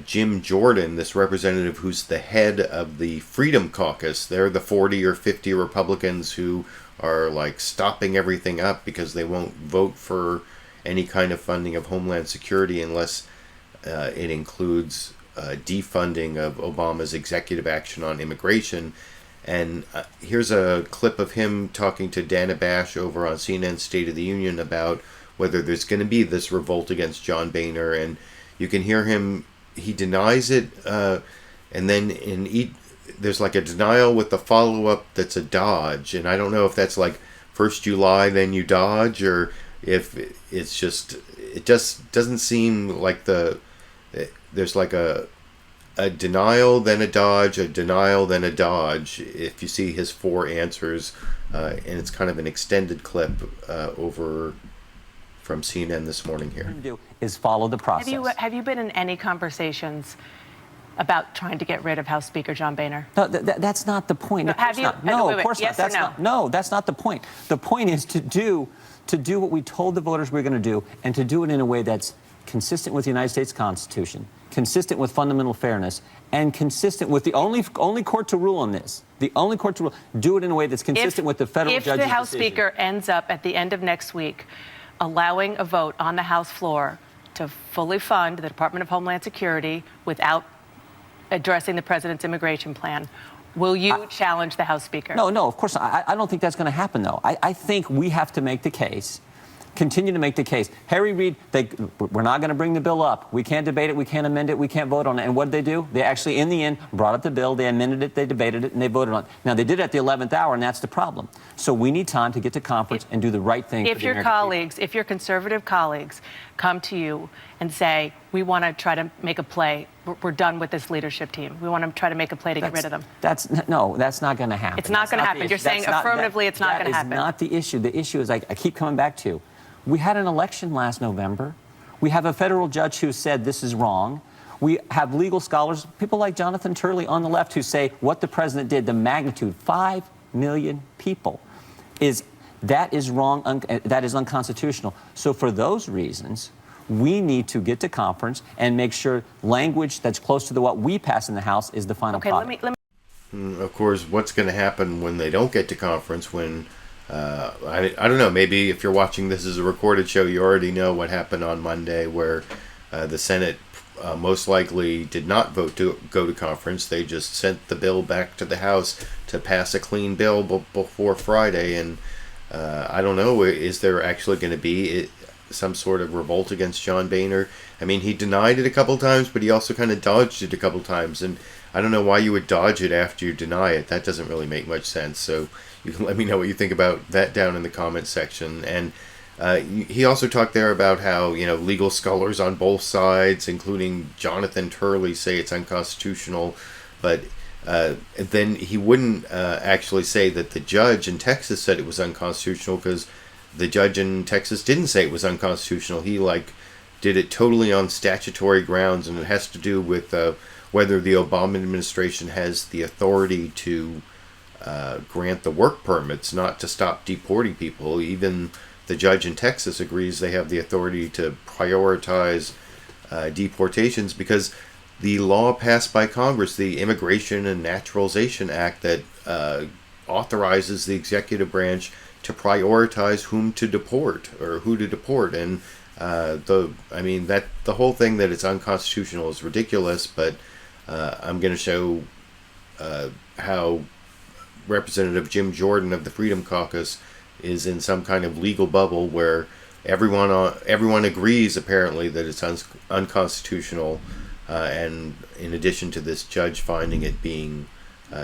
Jim Jordan, this representative who's the head of the Freedom Caucus. They're the 40 or 50 Republicans who are stopping everything up because they won't vote for any kind of funding of Homeland Security unless it includes defunding of Obama's executive action on immigration. And here's a clip of him talking to Dana Bash over on CNN's State of the Union about whether there's going to be this revolt against John Boehner. And you can hear him he denies it, and then there's like a denial with the follow-up that's a dodge, and I don't know if that's like first you lie, then you dodge, or if it's just, it just doesn't seem like there's like a denial, then a dodge, a denial, then a dodge, if you see his 4 answers, and it's kind of an extended clip over from CNN this morning here. Is follow the process. Have you been in any conversations about trying to get rid of House Speaker John Boehner? No, that's not the point. No, have you? No, Wait, of course yes not. That's or no? not. No, that's not the point. The point is to do what we told the voters we were going to do, and to do it in a way that's consistent with the United States Constitution, consistent with fundamental fairness, and consistent with the only court to rule on this. The only court to rule. Do it in a way that's consistent with the federal judge's decision. If the House Speaker ends up at the end of next week allowing a vote on the House floor to fully fund the Department of Homeland Security without addressing the president's immigration plan, will you challenge the House Speaker? No, of course not. I don't think that's going to happen, though. I think we have to make the case, continue to make the case. Harry Reid, we're not going to bring the bill up. We can't debate it. We can't amend it. We can't vote on it. And what did they do? They actually, in the end, brought up the bill. They amended it. They debated it. And they voted on it. Now, they did it at the 11th hour, and that's the problem. So we need time to get to conference and do the right thing. If your colleagues, if your conservative colleagues come to you and say, we want to try to make a play, we're done with this leadership team, we want to try to make a play to get rid of them. That's not going to happen. It's not going to happen. You're saying affirmatively it's not going to happen. That is not the issue. The issue is, I keep coming back to, we had an election last November. We have a federal judge who said this is wrong. We have legal scholars, people like Jonathan Turley on the left, who say what the president did, the magnitude, 5 million people, that is wrong, that is unconstitutional. So for those reasons, we need to get to conference and make sure language that's close to what we pass in the House is the final product. Let me... Of course, what's going to happen when they don't get to conference, when I don't know, maybe if you're watching this as a recorded show, you already know what happened on Monday, where the Senate most likely did not vote to go to conference. They just sent the bill back to the House to pass a clean bill before Friday. And I don't know, is there actually going to be some sort of revolt against John Boehner? I mean, he denied it a couple times, but he also kind of dodged it a couple times. And I don't know why you would dodge it after you deny it. That doesn't really make much sense. So you can let me know what you think about that down in the comments section. And he also talked there about how, legal scholars on both sides, including Jonathan Turley, say it's unconstitutional. But then he wouldn't actually say that the judge in Texas said it was unconstitutional, because the judge in Texas didn't say it was unconstitutional. He did it totally on statutory grounds, and it has to do with whether the Obama administration has the authority to grant the work permits, not to stop deporting people. Even the judge in Texas agrees they have the authority to prioritize deportations, because the law passed by Congress, the Immigration and Naturalization Act, that authorizes the executive branch to prioritize whom to deport or who to deport. And the whole thing that it's unconstitutional is ridiculous. But I'm going to show how Representative Jim Jordan of the Freedom Caucus is in some kind of legal bubble where everyone agrees apparently that it's unconstitutional, and in addition to this judge finding it being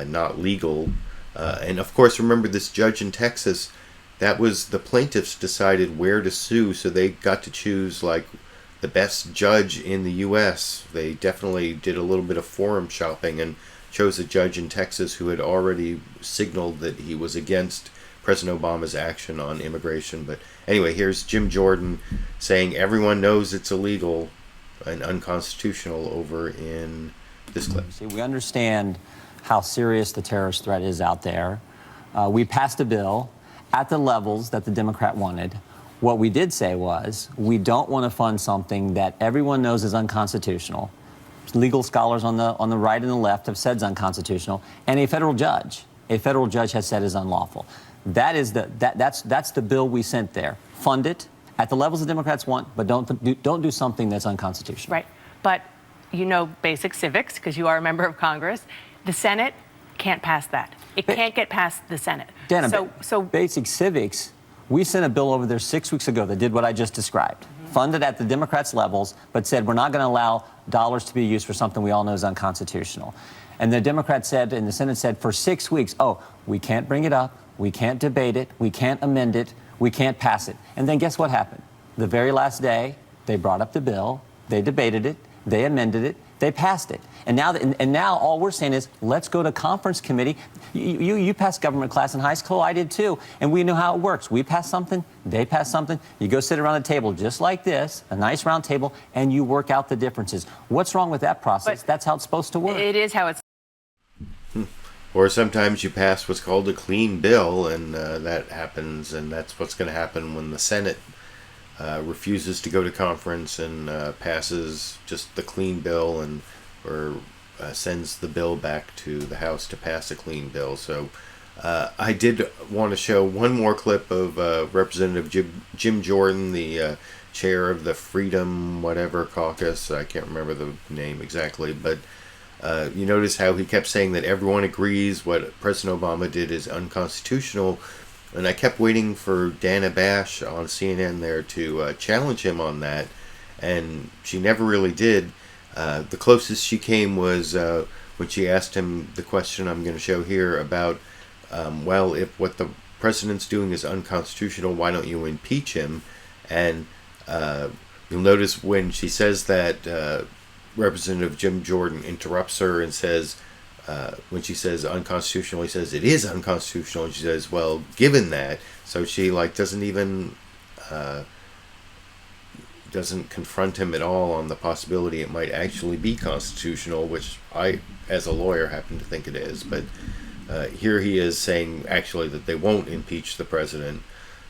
not legal. And of course, remember, this judge in Texas, that was the plaintiffs decided where to sue, so they got to choose the best judge in the U.S. They definitely did a little bit of forum shopping and chose a judge in Texas who had already signaled that he was against President Obama's action on immigration. But anyway, here's Jim Jordan saying everyone knows it's illegal and unconstitutional over in this clip. See, we understand how serious the terrorist threat is out there. We passed a bill at the levels that the Democrat wanted. What we did say was, we don't want to fund something that everyone knows is unconstitutional. Legal scholars on the right and the left have said is unconstitutional, and a federal judge has said is unlawful. That's the bill we sent there. Fund it at the levels the Democrats want, but don't do something that's unconstitutional. Right, but basic civics, because you are a member of Congress. The Senate can't pass that. It can't get past the Senate. Dana, so basic civics, we sent a bill over there 6 weeks ago that did what I just described. funded at the Democrats' levels, but said we're not going to allow dollars to be used for something we all know is unconstitutional. And the Democrats said, and the Senate said, for 6 weeks, oh, we can't bring it up, we can't debate it, we can't amend it, we can't pass it. And then guess what happened? The very last day, they brought up the bill, they debated it, they amended it, they passed it. And now all we're saying is, let's go to conference committee. You passed government class in high school, I did too, and we knew how it works. We pass something, they pass something, you go sit around a table just like this, a nice round table, and you work out the differences. What's wrong with that process? But that's how it's supposed to work. It is how it's. Or sometimes you pass what's called a clean bill, and that happens, and that's what's going to happen when the Senate refuses to go to conference and passes just the clean bill, and or sends the bill back to the House to pass a clean bill. So I did want to show one more clip of Representative Jim Jordan, the chair of the Freedom whatever caucus. I can't remember the name exactly, but you notice how he kept saying that everyone agrees what President Obama did is unconstitutional. And I kept waiting for Dana Bash on CNN there to challenge him on that, and she never really did. The closest she came was when she asked him the question I'm going to show here about, well, if what the president's doing is unconstitutional, why don't you impeach him? And you'll notice when she says that, Representative Jim Jordan interrupts her and says, when she says unconstitutional, he says it is unconstitutional, and she says, well, given that. So she doesn't even doesn't confront him at all on the possibility it might actually be constitutional, which I, as a lawyer, happen to think it is. But here he is saying actually that they won't impeach the president.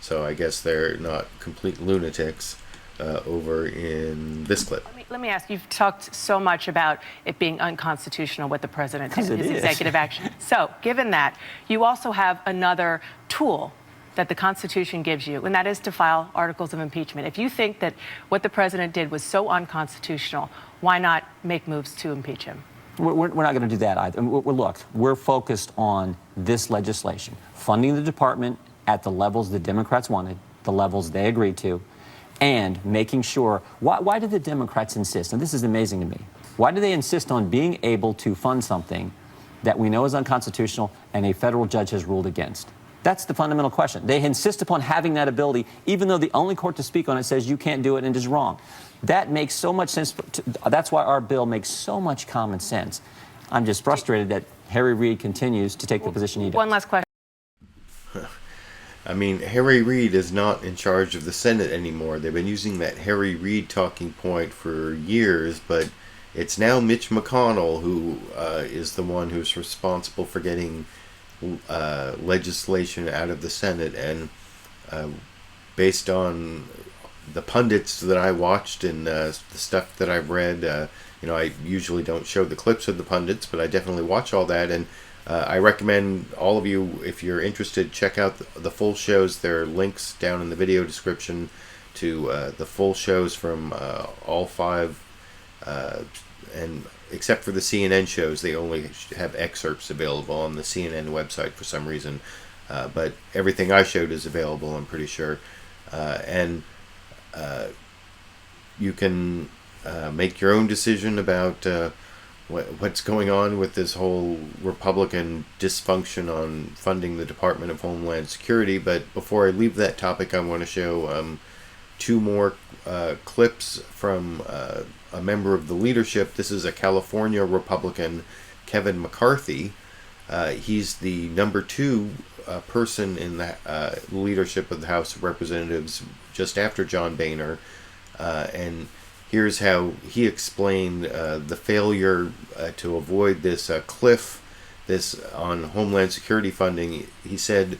So I guess they're not complete lunatics over in this clip. Let me ask, you've talked so much about it being unconstitutional what the president did in his executive action. So, given that, you also have another tool that the Constitution gives you, and that is to file articles of impeachment. If you think that what the president did was so unconstitutional, why not make moves to impeach him? We're not going to do that either. Look, we're focused on this legislation, funding the department at the levels the Democrats wanted, the levels they agreed to, and making sure, why did the Democrats insist, and this is amazing to me, why do they insist on being able to fund something that we know is unconstitutional and a federal judge has ruled against? That's the fundamental question. They insist upon having that ability, even though the only court to speak on it says you can't do it and it is wrong. That makes so much sense. That's why our bill makes so much common sense. I'm just frustrated that Harry Reid continues to take the position he does. One last question. I mean, Harry Reid is not in charge of the Senate anymore. They've been using that Harry Reid talking point for years, but it's now Mitch McConnell who is the one who's responsible for getting legislation out of the Senate. And based on the pundits that I watched and the stuff that I've read, I usually don't show the clips of the pundits, but I definitely watch all that. And I recommend all of you, if you're interested, check out the full shows. There are links down in the video description to the full shows from all five, and except for the CNN shows, they only have excerpts available on the CNN website for some reason. But everything I showed is available, I'm pretty sure. And you can make your own decision about what's going on with this whole Republican dysfunction on funding the Department of Homeland Security. But before I leave that topic, I want to show two more clips from a member of the leadership. This is a California Republican, Kevin McCarthy. He's the number 2 person in the leadership of the House of Representatives, just after John Boehner. And here's how he explained the failure to avoid this cliff, this on Homeland Security funding. He said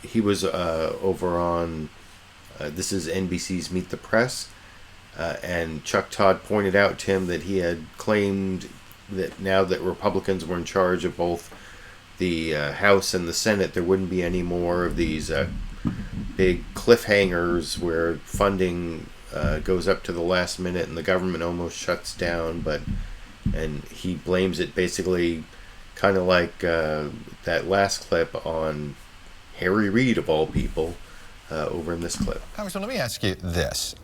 he was over on, this is NBC's Meet the Press, and Chuck Todd pointed out to him that he had claimed that now that Republicans were in charge of both the House and the Senate, there wouldn't be any more of these big cliffhangers where funding goes up to the last minute and the government almost shuts down. And he blames it basically kind of like that last clip on Harry Reid, of all people, over in this clip. Congressman, let me ask you this.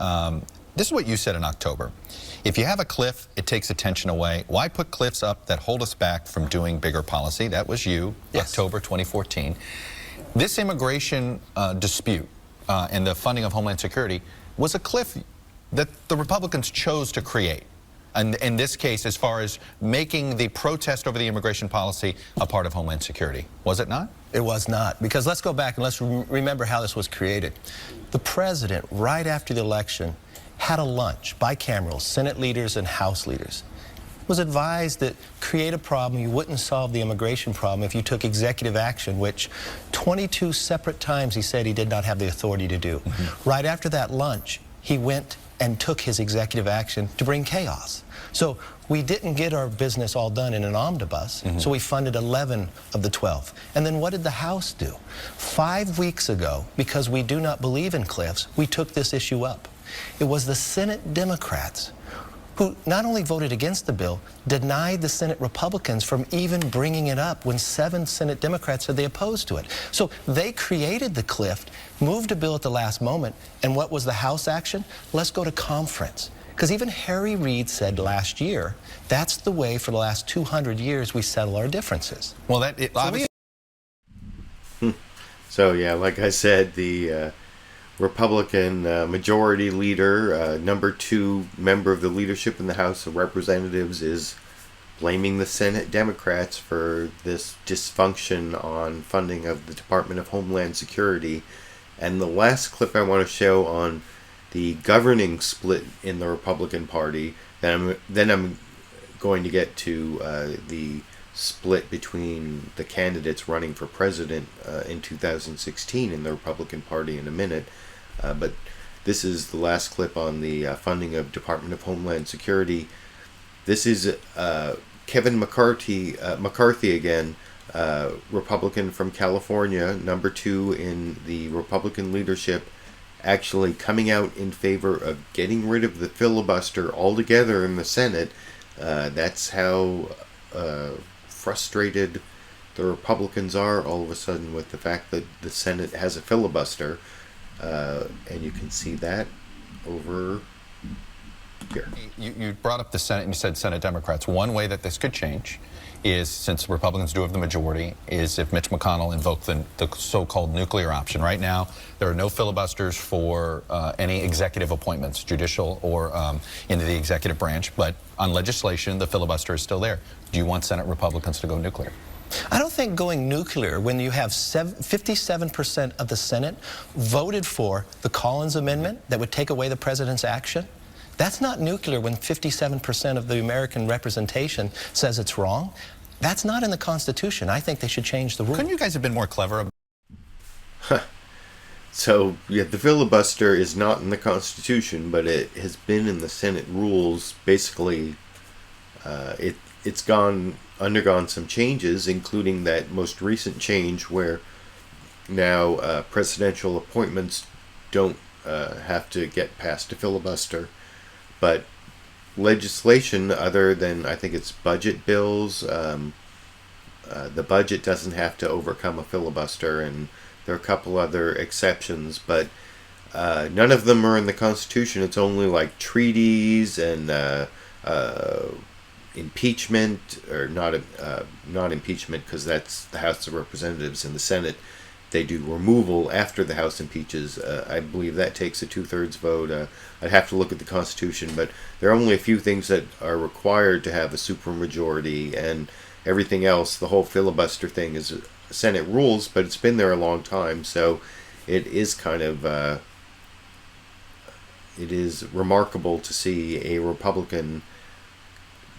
This is what you said in October. If you have a cliff, it takes attention away. Why put cliffs up that hold us back from doing bigger policy? That was you, yes. October 2014. This immigration dispute and the funding of Homeland Security was a cliff that the Republicans chose to create. And in this case, as far as making the protest over the immigration policy a part of Homeland Security. Was it not? It was not. Because let's go back and let's remember how this was created. The president, right after the election, had a lunch, bicameral, Senate leaders and House leaders. Was advised that create a problem, you wouldn't solve the immigration problem if you took executive action, which 22 separate times he said he did not have the authority to do. Right after that lunch, he went and took his executive action to bring chaos. So we didn't get our business all done in an omnibus, so we funded 11 of the 12. And then what did the House do? 5 weeks ago, because we do not believe in cliffs, we took this issue up. It was the Senate Democrats who not only voted against the bill, denied the Senate Republicans from even bringing it up when 7 Senate Democrats said they opposed to it. So they created the cliff, moved a bill at the last moment, and what was the House action? Let's go to conference. Because even Harry Reid said last year, that's the way for the last 200 years we settle our differences. Well, that obviously. So yeah, like I said, the Republican majority leader, number 2 member of the leadership in the House of Representatives, is blaming the Senate Democrats for this dysfunction on funding of the Department of Homeland Security. And the last clip I want to show on the governing split in the Republican Party, then I'm going to get to the split between the candidates running for president in 2016 in the Republican Party in a minute. But this is the last clip on the funding of Department of Homeland Security. This is Kevin McCarthy again, Republican from California, number 2 in the Republican leadership, actually coming out in favor of getting rid of the filibuster altogether in the Senate. That's how frustrated the Republicans are all of a sudden with the fact that the Senate has a filibuster. And you can see that over here. You brought up the Senate and you said Senate Democrats. One way that this could change is, since Republicans do have the majority, is if Mitch McConnell invoked the so-called nuclear option. Right now, there are no filibusters for any executive appointments, judicial or into the executive branch. But on legislation, the filibuster is still there. Do you want Senate Republicans to go nuclear? I don't think going nuclear, when you have 57% of the Senate voted for the Collins Amendment that would take away the president's action, that's not nuclear when 57% of the American representation says it's wrong. That's not in the Constitution. I think they should change the rule. Couldn't you guys have been more clever? So, yeah, the filibuster is not in the Constitution, but it has been in the Senate rules. Basically, it's undergone some changes, including that most recent change where now presidential appointments don't have to get past a filibuster. But legislation other than, I think it's budget bills, the budget doesn't have to overcome a filibuster, and there are a couple other exceptions, but none of them are in the Constitution. It's only like treaties and impeachment, or not impeachment, because that's the House of Representatives. In the Senate, they do removal after the House impeaches. I believe that takes a 2/3 vote. I'd have to look at the Constitution, but there are only a few things that are required to have a supermajority, and everything else, the whole filibuster thing, is Senate rules, but it's been there a long time, so it is kind of it is remarkable to see a Republican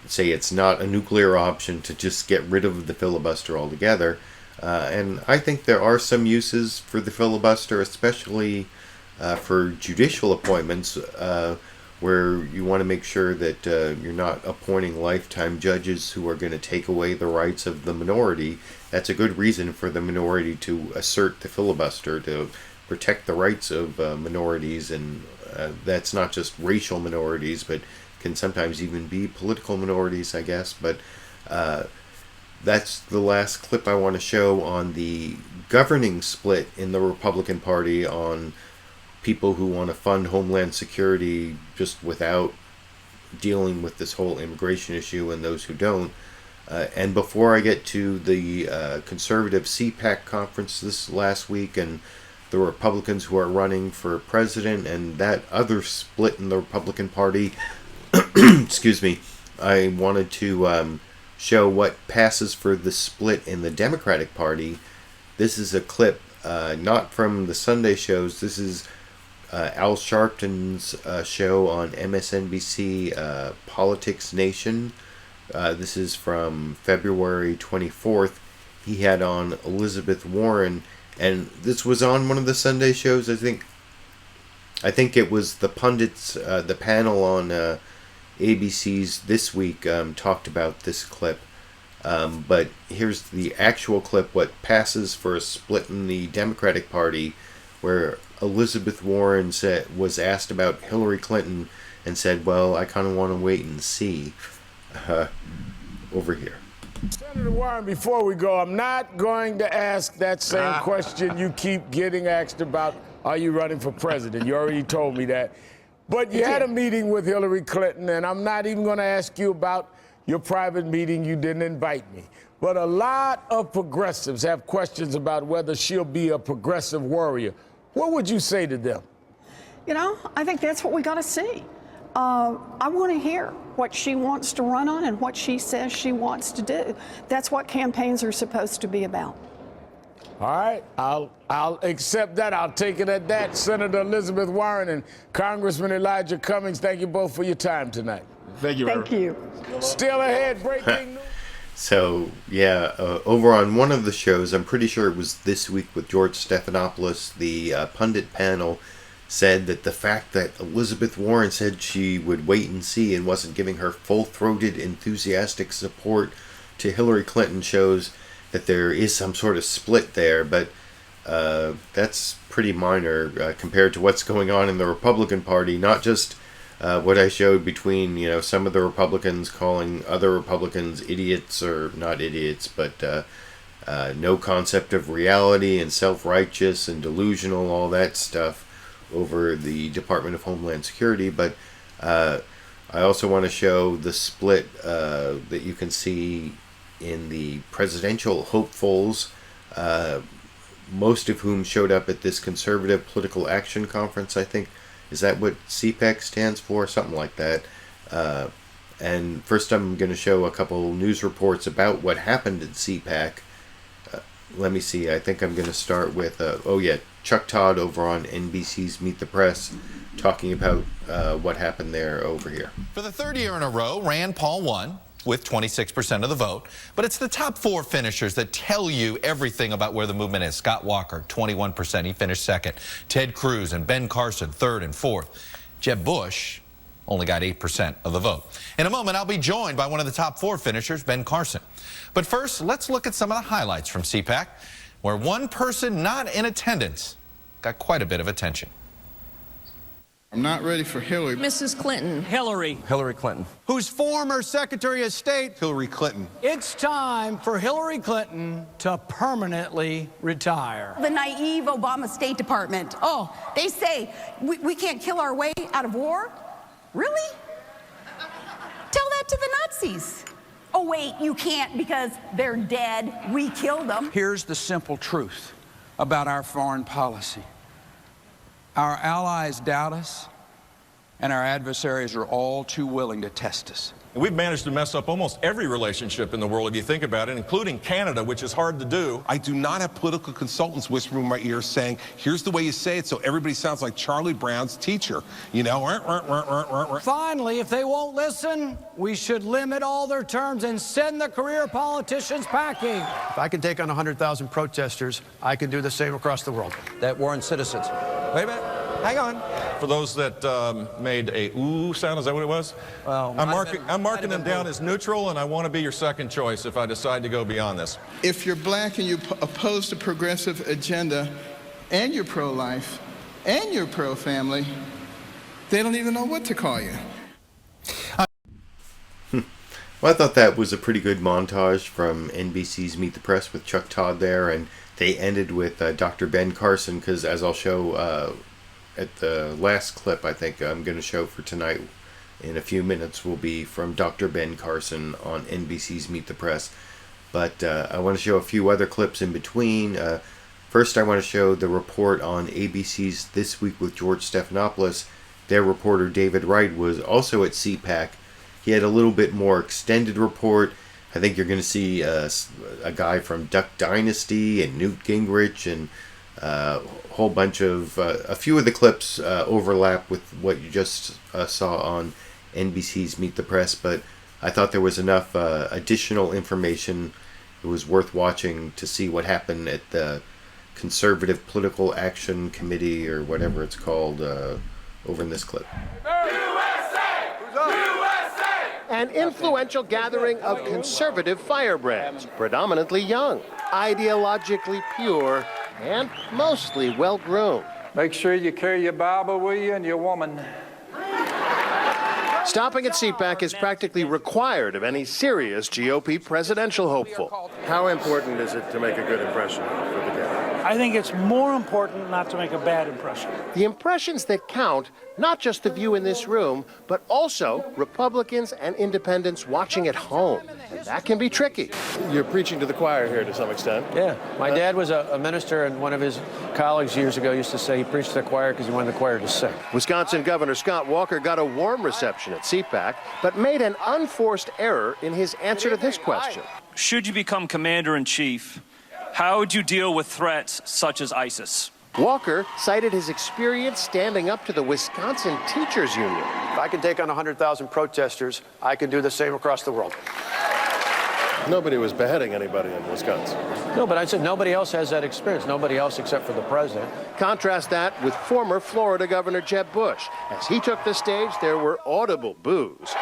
say it's not a nuclear option to just get rid of the filibuster altogether. And I think there are some uses for the filibuster, especially for judicial appointments, where you want to make sure that you're not appointing lifetime judges who are going to take away the rights of the minority. That's a good reason for the minority to assert the filibuster, to protect the rights of minorities, and that's not just racial minorities, but can sometimes even be political minorities, I guess. But that's the last clip I want to show on the governing split in the Republican Party on people who want to fund Homeland Security just without dealing with this whole immigration issue and those who don't. And before I get to the conservative CPAC conference this last week and the Republicans who are running for president and that other split in the Republican Party, excuse me, I wanted to show what passes for the split in the Democratic Party. This is a clip not from the Sunday shows. This is Al Sharpton's show on MSNBC, Politics Nation. This is from February 24th. He had on Elizabeth Warren, and this was on one of the Sunday shows. I think it was the pundits, the panel on ABC's This Week talked about this clip. But here's the actual clip, what passes for a split in the Democratic Party, where Elizabeth Warren was asked about Hillary Clinton and said, well, I kind of want to wait and see. Over here. Senator Warren, before we go, I'm not going to ask that same question you keep getting asked about, are you running for president? You already told me that. But you had a meeting with Hillary Clinton, and I'm not even going to ask you about your private meeting. You didn't invite me. But a lot of progressives have questions about whether she'll be a progressive warrior. What would you say to them? You know, I think that's what we got to see. I want to hear what she wants to run on and what she says she wants to do. That's what campaigns are supposed to be about. All right, I'll accept that. I'll take it at that. Senator Elizabeth Warren and Congressman Elijah Cummings, thank you both for your time tonight. Thank you. Thank you. Still ahead, breaking news. So, yeah, over on one of the shows, I'm pretty sure it was This Week with George Stephanopoulos, the pundit panel said that the fact that Elizabeth Warren said she would wait and see and wasn't giving her full-throated, enthusiastic support to Hillary Clinton shows that there is some sort of split there, but that's pretty minor compared to what's going on in the Republican Party. Not just what I showed between, some of the Republicans calling other Republicans idiots, or not idiots, but no concept of reality and self-righteous and delusional, all that stuff over the Department of Homeland Security. But I also want to show the split that you can see in the presidential hopefuls, most of whom showed up at this Conservative Political Action Conference, I think. Is that what CPAC stands for? Something like that. And first I'm going to show a couple news reports about what happened at CPAC. Let me see. I think I'm going to start with, Chuck Todd over on NBC's Meet the Press talking about what happened there over here. For the third year in a row, Rand Paul won with 26% of the vote. But it's the top four finishers that tell you everything about where the movement is. Scott Walker, 21%. He finished second. Ted Cruz and Ben Carson, third and fourth. Jeb Bush only got 8% of the vote. In a moment, I'll be joined by one of the top four finishers, Ben Carson. But first, let's look at some of the highlights from CPAC, where one person not in attendance got quite a bit of attention. I'm not ready for Hillary. Mrs. Clinton. Hillary. Hillary Clinton. Whose former Secretary of State. Hillary Clinton. It's time for Hillary Clinton to permanently retire. The naive Obama State Department. Oh, they say we can't kill our way out of war? Really? Tell that to the Nazis. Oh, wait, you can't because they're dead. We killed them. Here's the simple truth about our foreign policy. Our allies doubt us, and our adversaries are all too willing to test us. And we've managed to mess up almost every relationship in the world, if you think about it, including Canada, which is hard to do. I do not have political consultants whispering in my ear saying, here's the way you say it so everybody sounds like Charlie Brown's teacher. Finally, if they won't listen, we should limit all their terms and send the career politicians packing. If I can take on 100,000 protesters, I can do the same across the world. That war on citizens. Wait a minute. Hang on. For those that made a ooh sound, is that what it was? Well, I'm marking them down as neutral, and I want to be your second choice if I decide to go beyond this. If you're black and you oppose the progressive agenda, and you're pro-life, and you're pro-family, they don't even know what to call you. Well, I thought that was a pretty good montage from NBC's Meet the Press with Chuck Todd there, and they ended with Dr. Ben Carson, because as I'll show at the last clip I think I'm going to show for tonight in a few minutes will be from Dr. Ben Carson on NBC's Meet the Press. But I want to show a few other clips in between. First, I want to show the report on ABC's This Week with George Stephanopoulos. Their reporter David Wright was also at CPAC. He had a little bit more extended report. I think you're going to see a guy from Duck Dynasty and Newt Gingrich, and a whole bunch of a few of the clips overlap with what you just saw on NBC's Meet the Press, but I thought there was enough additional information. It was worth watching to see what happened at the Conservative Political Action Committee, or whatever it's called, over in this clip. An influential gathering of conservative firebrands, predominantly young, ideologically pure, and mostly well-groomed. Make sure you carry your Bible with you and your woman. Stopping at CPAC is practically required of any serious GOP presidential hopeful. How important is it to make a good impression for the day? I think it's more important not to make a bad impression. The impressions that count, not just the view in this room, but also Republicans and independents watching at home. And that can be tricky. You're preaching to the choir here to some extent. Yeah. My dad was a minister, and one of his colleagues years ago used to say he preached to the choir because he wanted the choir to sing. Wisconsin Governor Scott Walker got a warm reception at CPAC, but made an unforced error in his answer to this question. Should you become commander-in-chief, how would you deal with threats such as ISIS? Walker cited his experience standing up to the Wisconsin Teachers Union. If I can take on 100,000 protesters, I can do the same across the world. Nobody was beheading anybody in Wisconsin. No, but I said nobody else has that experience. Nobody else except for the president. Contrast that with former Florida Governor Jeb Bush. As he took the stage, there were audible boos.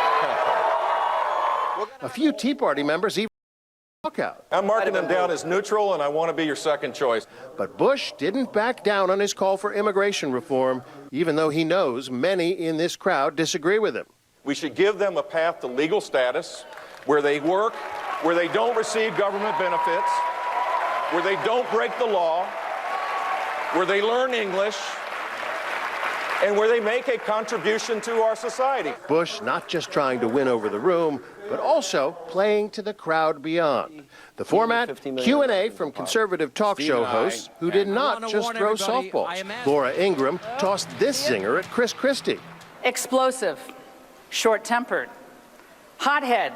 A few Tea Party members even walk out. I'm marking them down as neutral, and I want to be your second choice. But Bush didn't back down on his call for immigration reform, even though he knows many in this crowd disagree with him. We should give them a path to legal status, where they work, where they don't receive government benefits, where they don't break the law, where they learn English, and where they make a contribution to our society. Bush not just trying to win over the room, but also playing to the crowd beyond. The format, Q&A from conservative talk show hosts who did not just throw softballs. Laura Ingraham tossed this zinger at Chris Christie. Explosive, short-tempered, hothead,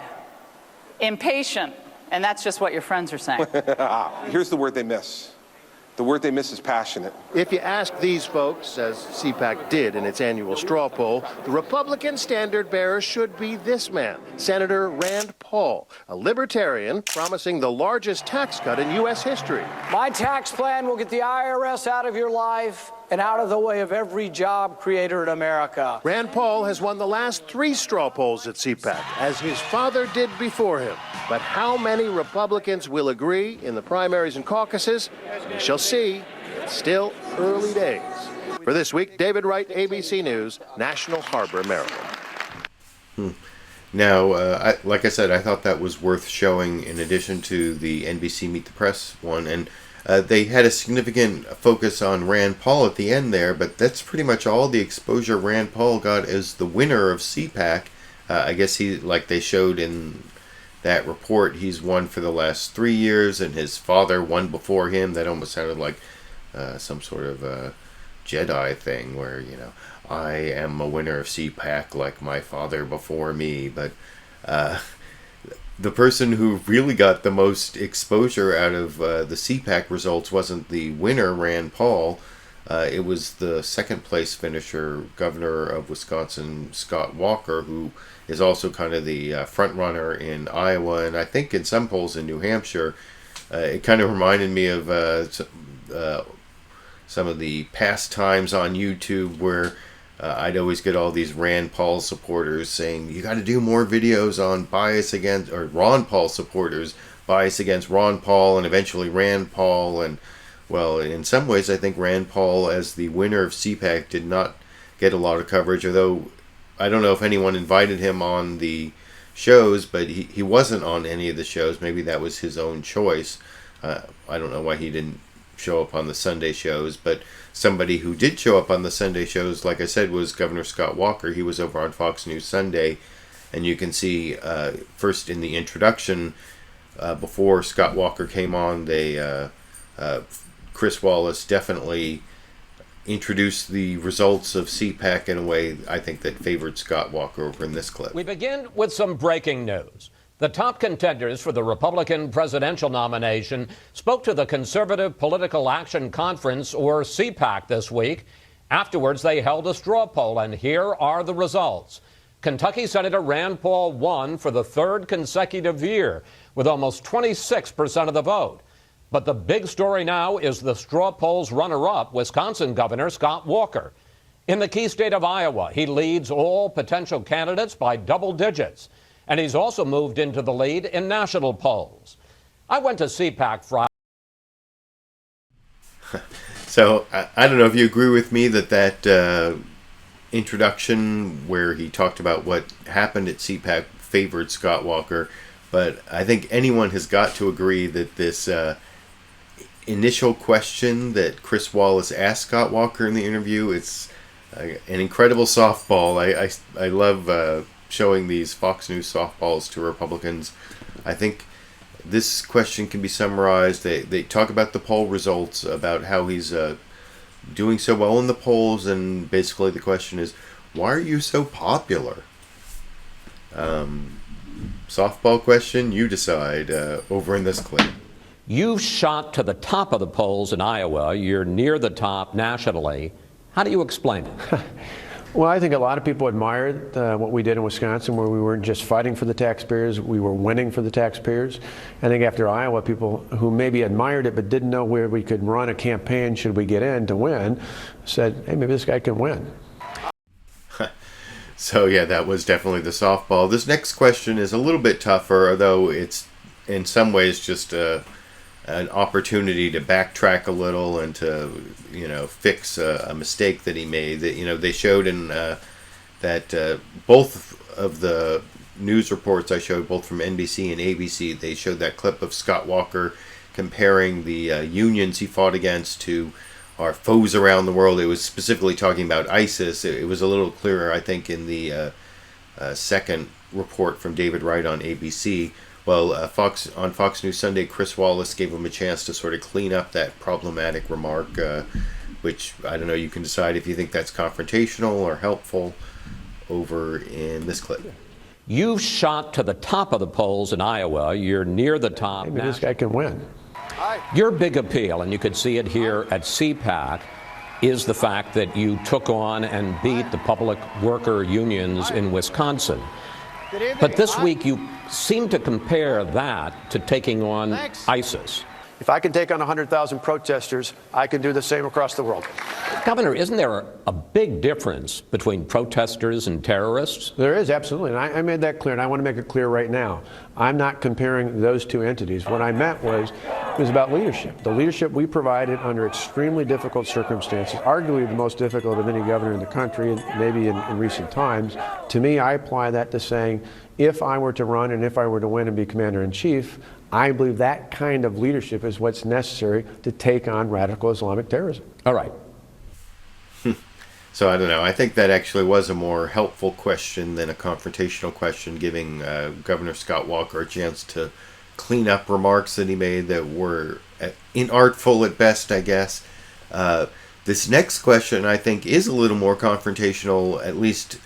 impatient, and that's just what your friends are saying. Here's the word they miss. The word they miss is passionate. If you ask these folks, as CPAC did in its annual straw poll, the Republican standard bearer should be this man, Senator Rand Paul, a libertarian promising the largest tax cut in U.S. history. My tax plan will get the IRS out of your life and out of the way of every job creator in America. Rand Paul has won the last 3 straw polls at CPAC, as his father did before him. But how many Republicans will agree in the primaries and caucuses? We shall see. It's still early days. For this week, David Wright, ABC News, National Harbor, Maryland. Now, like I said, I thought that was worth showing in addition to the NBC Meet the Press one. And they had a significant focus on Rand Paul at the end there, but that's pretty much all the exposure Rand Paul got as the winner of CPAC. I guess he, like they showed in that report, he's won for the last 3 years, and his father won before him. That almost sounded like some sort of Jedi thing where, you know, I am a winner of CPAC like my father before me. But the person who really got the most exposure out of the CPAC results wasn't the winner, Rand Paul. It was the second place finisher, Governor of Wisconsin, Scott Walker, who is also kind of the front runner in Iowa, and I think in some polls in New Hampshire. It kind of reminded me of some of the past times on YouTube where I'd always get all these Rand Paul supporters saying, you got to do more videos on bias against, or Ron Paul supporters, bias against Ron Paul, and eventually Rand Paul. And, well, in some ways, I think Rand Paul, as the winner of CPAC, did not get a lot of coverage, although I don't know if anyone invited him on the shows, but he wasn't on any of the shows. Maybe that was his own choice. I don't know why he didn't show up on the Sunday shows, but somebody who did show up on the Sunday shows, like I said, was Governor Scott Walker. He was over on Fox News Sunday, and you can see first in the introduction, before Scott Walker came on, Chris Wallace definitely introduced the results of CPAC in a way I think that favored Scott Walker over in this clip. We begin with some breaking news. The top contenders for the Republican presidential nomination spoke to the Conservative Political Action Conference, or CPAC, this week. Afterwards, they held a straw poll, and here are the results. Kentucky Senator Rand Paul won for the third consecutive year with almost 26% of the vote. But the big story now is the straw poll's runner-up, Wisconsin Governor Scott Walker. In the key state of Iowa, he leads all potential candidates by double digits. And he's also moved into the lead in national polls. I went to CPAC Friday. So I don't know if you agree with me that introduction where he talked about what happened at CPAC favored Scott Walker, but I think anyone has got to agree that this initial question that Chris Wallace asked Scott Walker in the interview, it's an incredible softball. I love showing these Fox News softballs to Republicans. I think this question can be summarized. They talk about the poll results, about how he's doing so well in the polls, and basically the question is, why are you so popular? Softball question, you decide, over in this clip. You shot to the top of the polls in Iowa. You're near the top nationally. How do you explain it? Well, I think a lot of people admired what we did in Wisconsin, where we weren't just fighting for the taxpayers, we were winning for the taxpayers. I think after Iowa, people who maybe admired it but didn't know where we could run a campaign should we get in to win, said, hey, maybe this guy can win. So yeah, that was definitely the softball. This next question is a little bit tougher, although it's in some ways just an opportunity to backtrack a little and to, fix a mistake that he made. That they showed in that both of the news reports I showed, both from NBC and ABC, they showed that clip of Scott Walker comparing the unions he fought against to our foes around the world. It was specifically talking about ISIS. It was a little clearer, I think, in the second report from David Wright on ABC. Well, on Fox News Sunday, Chris Wallace gave him a chance to sort of clean up that problematic remark, which, I don't know, you can decide if you think that's confrontational or helpful, over in this clip. You shot to the top of the polls in Iowa. You're near the top. Maybe this guy can win. Your big appeal, and you could see it here at CPAC, is the fact that you took on and beat the public worker unions in Wisconsin. But this week you seem to compare that to taking on ISIS. If I can take on 100,000 protesters, I can do the same across the world. Governor, isn't there a big difference between protesters and terrorists? There is, absolutely. And I made that clear, and I want to make it clear right now. I'm not comparing those two entities. What I meant was, it was about leadership. The leadership we provided under extremely difficult circumstances, arguably the most difficult of any governor in the country, and maybe in recent times. To me, I apply that to saying, if I were to run and if I were to win and be commander-in-chief, I believe that kind of leadership is what's necessary to take on radical Islamic terrorism. All right. So I don't know. I think that actually was a more helpful question than a confrontational question, giving Governor Scott Walker a chance to clean up remarks that he made that were inartful at best, I guess. This next question, I think, is a little more confrontational, at least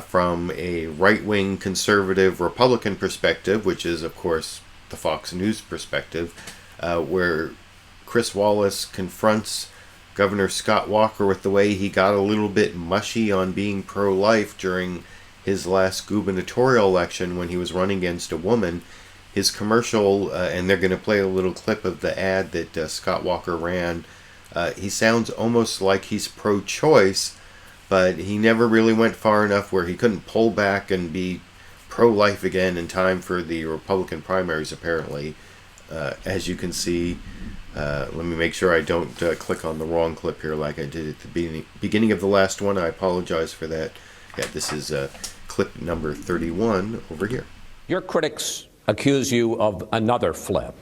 from a right-wing conservative Republican perspective, which is, of course, the Fox News perspective, where Chris Wallace confronts Governor Scott Walker with the way he got a little bit mushy on being pro-life during his last gubernatorial election when he was running against a woman. His commercial, and they're going to play a little clip of the ad that Scott Walker ran, he sounds almost like he's pro-choice, but he never really went far enough where he couldn't pull back and be pro-life again in time for the Republican primaries, apparently. As you can see, let me make sure I don't click on the wrong clip here like I did at the beginning of the last one. I apologize for that. Yeah, this is clip number 31 over here. Your critics accuse you of another flip.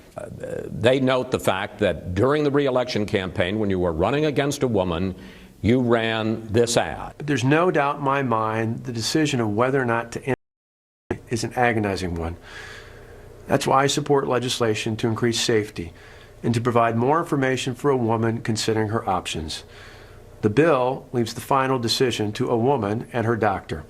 They note the fact that during the re-election campaign, when you were running against a woman, you ran this ad. There's no doubt in my mind the decision of whether or not to end is an agonizing one. That's why I support legislation to increase safety and to provide more information for a woman considering her options. The bill leaves the final decision to a woman and her doctor.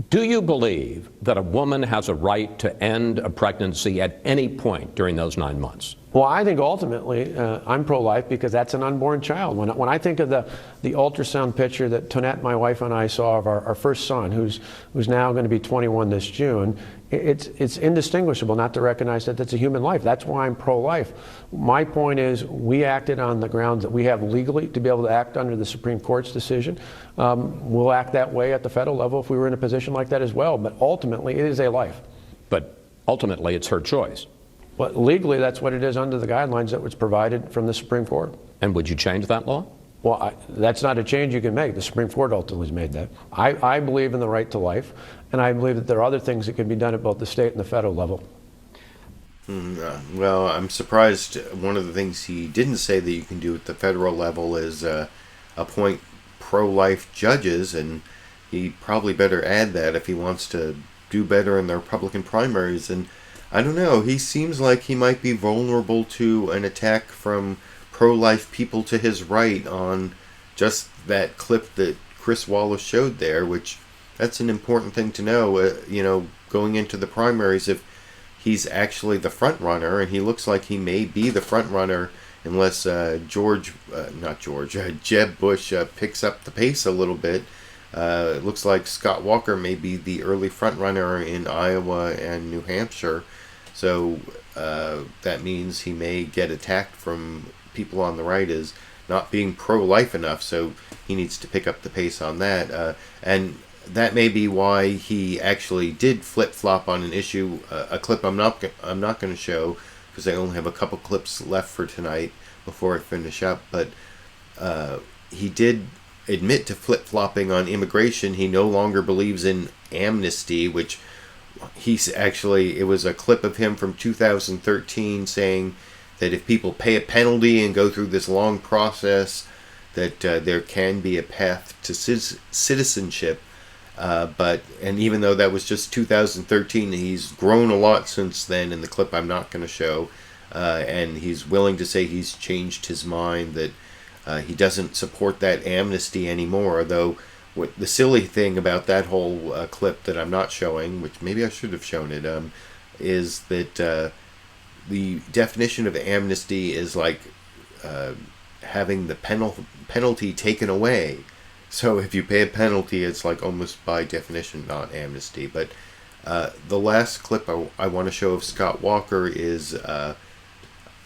Do you believe that a woman has a right to end a pregnancy at any point during those 9 months? Well, I think ultimately I'm pro-life because that's an unborn child. When I think of the ultrasound picture that Tonette, my wife, and I saw of our first son, who's now going to be 21 this June, it's indistinguishable not to recognize that that's a human life. That's why I'm pro-life. My point is we acted on the grounds that we have legally to be able to act under the Supreme Court's decision. We'll act that way at the federal level if we were in a position like that as well. But ultimately, it is a life. But ultimately, it's her choice. Well, legally, that's what it is under the guidelines that was provided from the Supreme Court. And would you change that law? Well, that's not a change you can make. The Supreme Court ultimately has made that. I believe in the right to life, and I believe that there are other things that can be done at both the state and the federal level. Well, I'm surprised one of the things he didn't say that you can do at the federal level is appoint pro-life judges, and he probably better add that if he wants to do better in the Republican primaries. And I don't know, he seems like he might be vulnerable to an attack from pro-life people to his right on just that clip that Chris Wallace showed there, which that's an important thing to know, going into the primaries, if he's actually the front runner, and he looks like he may be the front runner unless Jeb Bush picks up the pace a little bit. It looks like Scott Walker may be the early front runner in Iowa and New Hampshire. So that means he may get attacked from people on the right as not being pro-life enough. So he needs to pick up the pace on that. And that may be why he actually did flip-flop on an issue, a clip I'm not going to show because I only have a couple clips left for tonight before I finish up. But he did admit to flip-flopping on immigration. He no longer believes in amnesty, which it was a clip of him from 2013 saying that if people pay a penalty and go through this long process, that there can be a path to citizenship. And even though that was just 2013, he's grown a lot since then in the clip I'm not going to show. And he's willing to say he's changed his mind, that he doesn't support that amnesty anymore, though what the silly thing about that whole clip that I'm not showing, which maybe I should have shown it, is that the definition of amnesty is like having the penalty taken away. So if you pay a penalty, it's like almost by definition not amnesty. But the last clip I want to show of Scott Walker is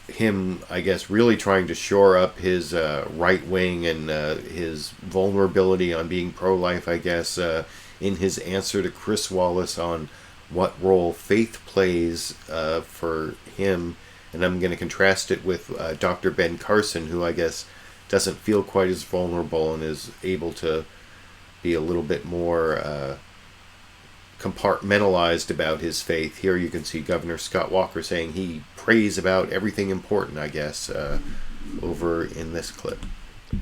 him, I guess, really trying to shore up his right wing and his vulnerability on being pro-life, I guess, in his answer to Chris Wallace on what role faith plays for him. And I'm going to contrast it with Dr. Ben Carson, who I guess doesn't feel quite as vulnerable and is able to be a little bit more compartmentalized about his faith. Here you can see Governor Scott Walker saying he prays about everything important, I guess, over in this clip.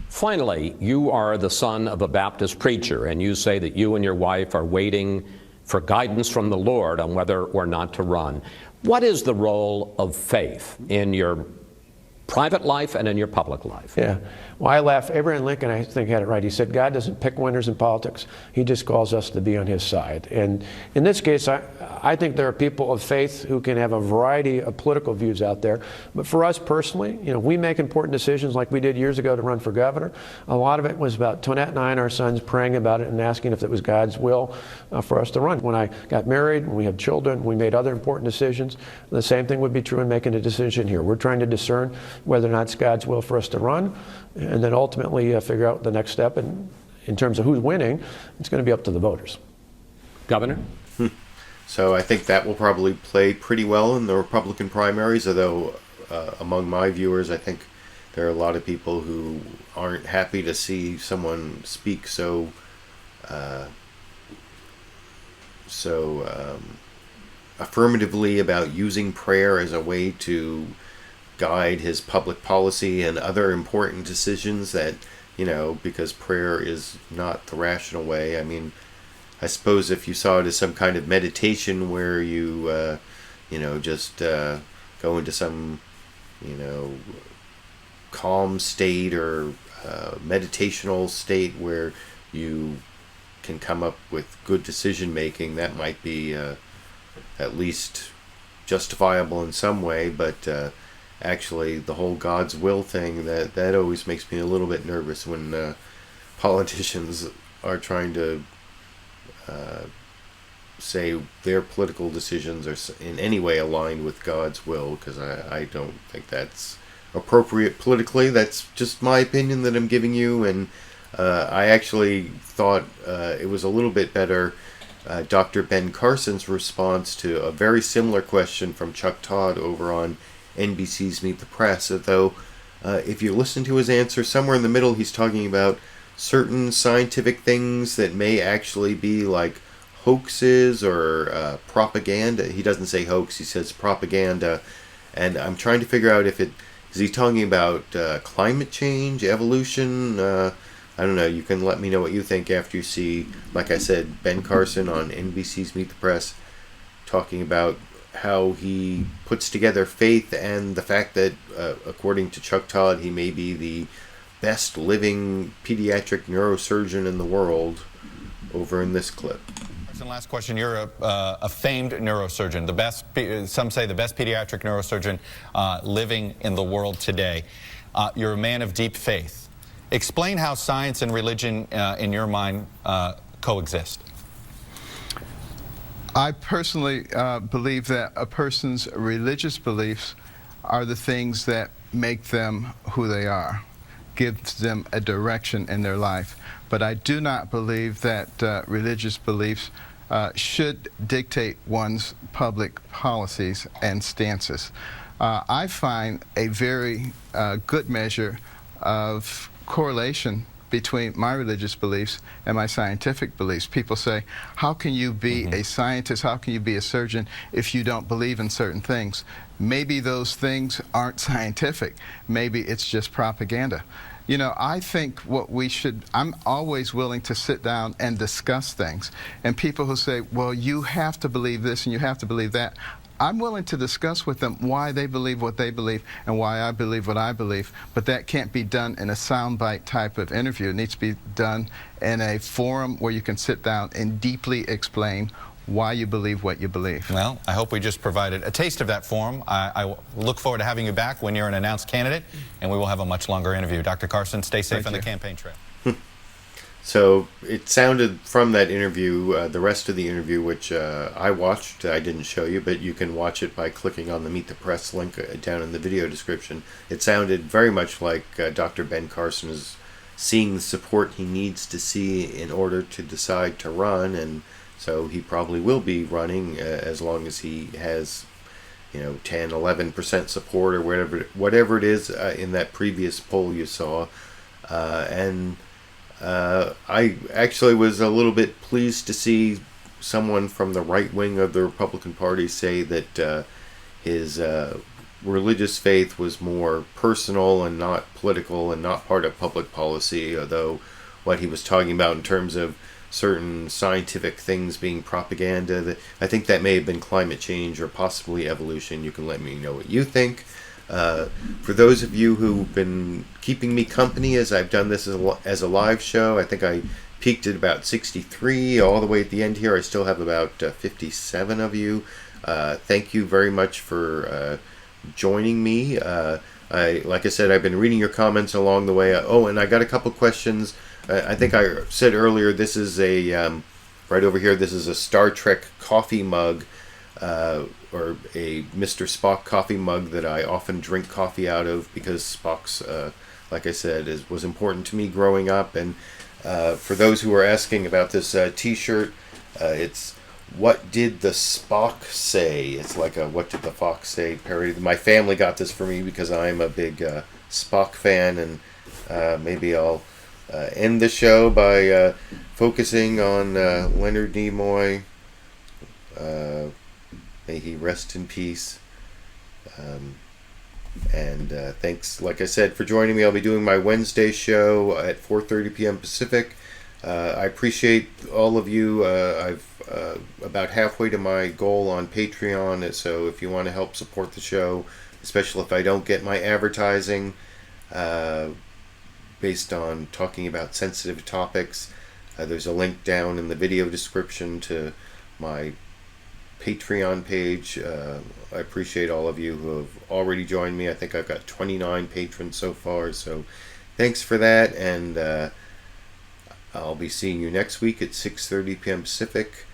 Finally, you are the son of a Baptist preacher, and you say that you and your wife are waiting for guidance from the Lord on whether or not to run. What is the role of faith in your private life and in your public life? Yeah. Well, I laugh. Abraham Lincoln, I think, had it right. He said, God doesn't pick winners in politics. He just calls us to be on his side. And in this case, I think there are people of faith who can have a variety of political views out there. But for us personally, we make important decisions like we did years ago to run for governor. A lot of it was about Tonette and I and our sons praying about it and asking if it was God's will for us to run. When I got married, when we had children, we made other important decisions. The same thing would be true in making a decision here. We're trying to discern whether or not it's God's will for us to run, and then ultimately figure out the next step. And in terms of who's winning, it's going to be up to the voters. Governor? So I think that will probably play pretty well in the Republican primaries, although among my viewers, I think there are a lot of people who aren't happy to see someone speak so affirmatively about using prayer as a way to guide his public policy and other important decisions that, because prayer is not the rational way. I mean, I suppose if you saw it as some kind of meditation where you, just go into some, calm state or meditational state where you can come up with good decision making, that might be at least justifiable in some way, but actually the whole God's will thing, that always makes me a little bit nervous when politicians are trying to say their political decisions are in any way aligned with God's will, because I don't think that's appropriate politically. That's just my opinion that I'm giving you, and I actually thought it was a little bit better, Dr. Ben Carson's response to a very similar question from Chuck Todd over on NBC's Meet the Press, though if you listen to his answer, somewhere in the middle he's talking about certain scientific things that may actually be like hoaxes or propaganda. He doesn't say hoax, he says propaganda, and I'm trying to figure out if is he talking about climate change, evolution? I don't know. You can let me know what you think after you see, like I said, Ben Carson on NBC's Meet the Press talking about how he puts together faith and the fact that, according to Chuck Todd, he may be the best living pediatric neurosurgeon in the world, over in this clip. Last question. You're a famed neurosurgeon, the best, some say the best pediatric neurosurgeon living in the world today. You're a man of deep faith. Explain how science and religion, in your mind, coexist. I personally believe that a person's religious beliefs are the things that make them who they are, gives them a direction in their life. But I do not believe that religious beliefs should dictate one's public policies and stances. I find a very good measure of correlation between my religious beliefs and my scientific beliefs. People say, how can you be a scientist, how can you be a surgeon if you don't believe in certain things? Maybe those things aren't scientific. Maybe it's just propaganda. I think what we should, I'm always willing to sit down and discuss things. And people who say, well, you have to believe this and you have to believe that, I'm willing to discuss with them why they believe what they believe and why I believe what I believe, but that can't be done in a soundbite type of interview. It needs to be done in a forum where you can sit down and deeply explain why you believe what you believe. Well, I hope we just provided a taste of that forum. I look forward to having you back when you're an announced candidate, and we will have a much longer interview. Dr. Carson, stay safe on the campaign trail. So it sounded from that interview, the rest of the interview, which I watched, I didn't show you, but you can watch it by clicking on the Meet the Press link down in the video description. It sounded very much like Dr. Ben Carson is seeing the support he needs to see in order to decide to run, and so he probably will be running as long as he has, 10-11% support or whatever it is in that previous poll you saw, and I actually was a little bit pleased to see someone from the right wing of the Republican Party say that his religious faith was more personal and not political and not part of public policy, although what he was talking about in terms of certain scientific things being propaganda, I think that may have been climate change or possibly evolution. You can let me know what you think. For those of you who've been keeping me company as I've done this as a live show, I think I peaked at about 63. All the way at the end here, I still have about 57 of you. Thank you very much for joining me. Like I said, I've been reading your comments along the way. Oh, and I got a couple questions. I think I said earlier, this is a, right over here, this is a Star Trek coffee mug. Or a Mr. Spock coffee mug that I often drink coffee out of because Spock's, like I said, was important to me growing up. And for those who are asking about this t-shirt, it's What Did the Spock Say? It's like a What Did the Fox Say parody. My family got this for me because I'm a big Spock fan, and maybe I'll end the show by focusing on Leonard Nimoy. May he rest in peace. And thanks, like I said, for joining me. I'll be doing my Wednesday show at 4:30 p.m. Pacific. I appreciate all of you. I've about halfway to my goal on Patreon, so if you want to help support the show, especially if I don't get my advertising based on talking about sensitive topics, there's a link down in the video description to my Patreon page. I appreciate all of you who have already joined me. I think I've got 29 patrons so far, so thanks for that, and I'll be seeing you next week at 6:30 p.m. Pacific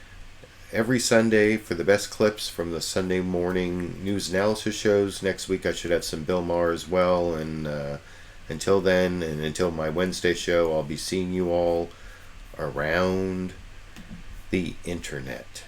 every Sunday for the best clips from the Sunday morning news analysis shows. Next week I should have some Bill Maher as well, and until then, and until my Wednesday show, I'll be seeing you all around the internet.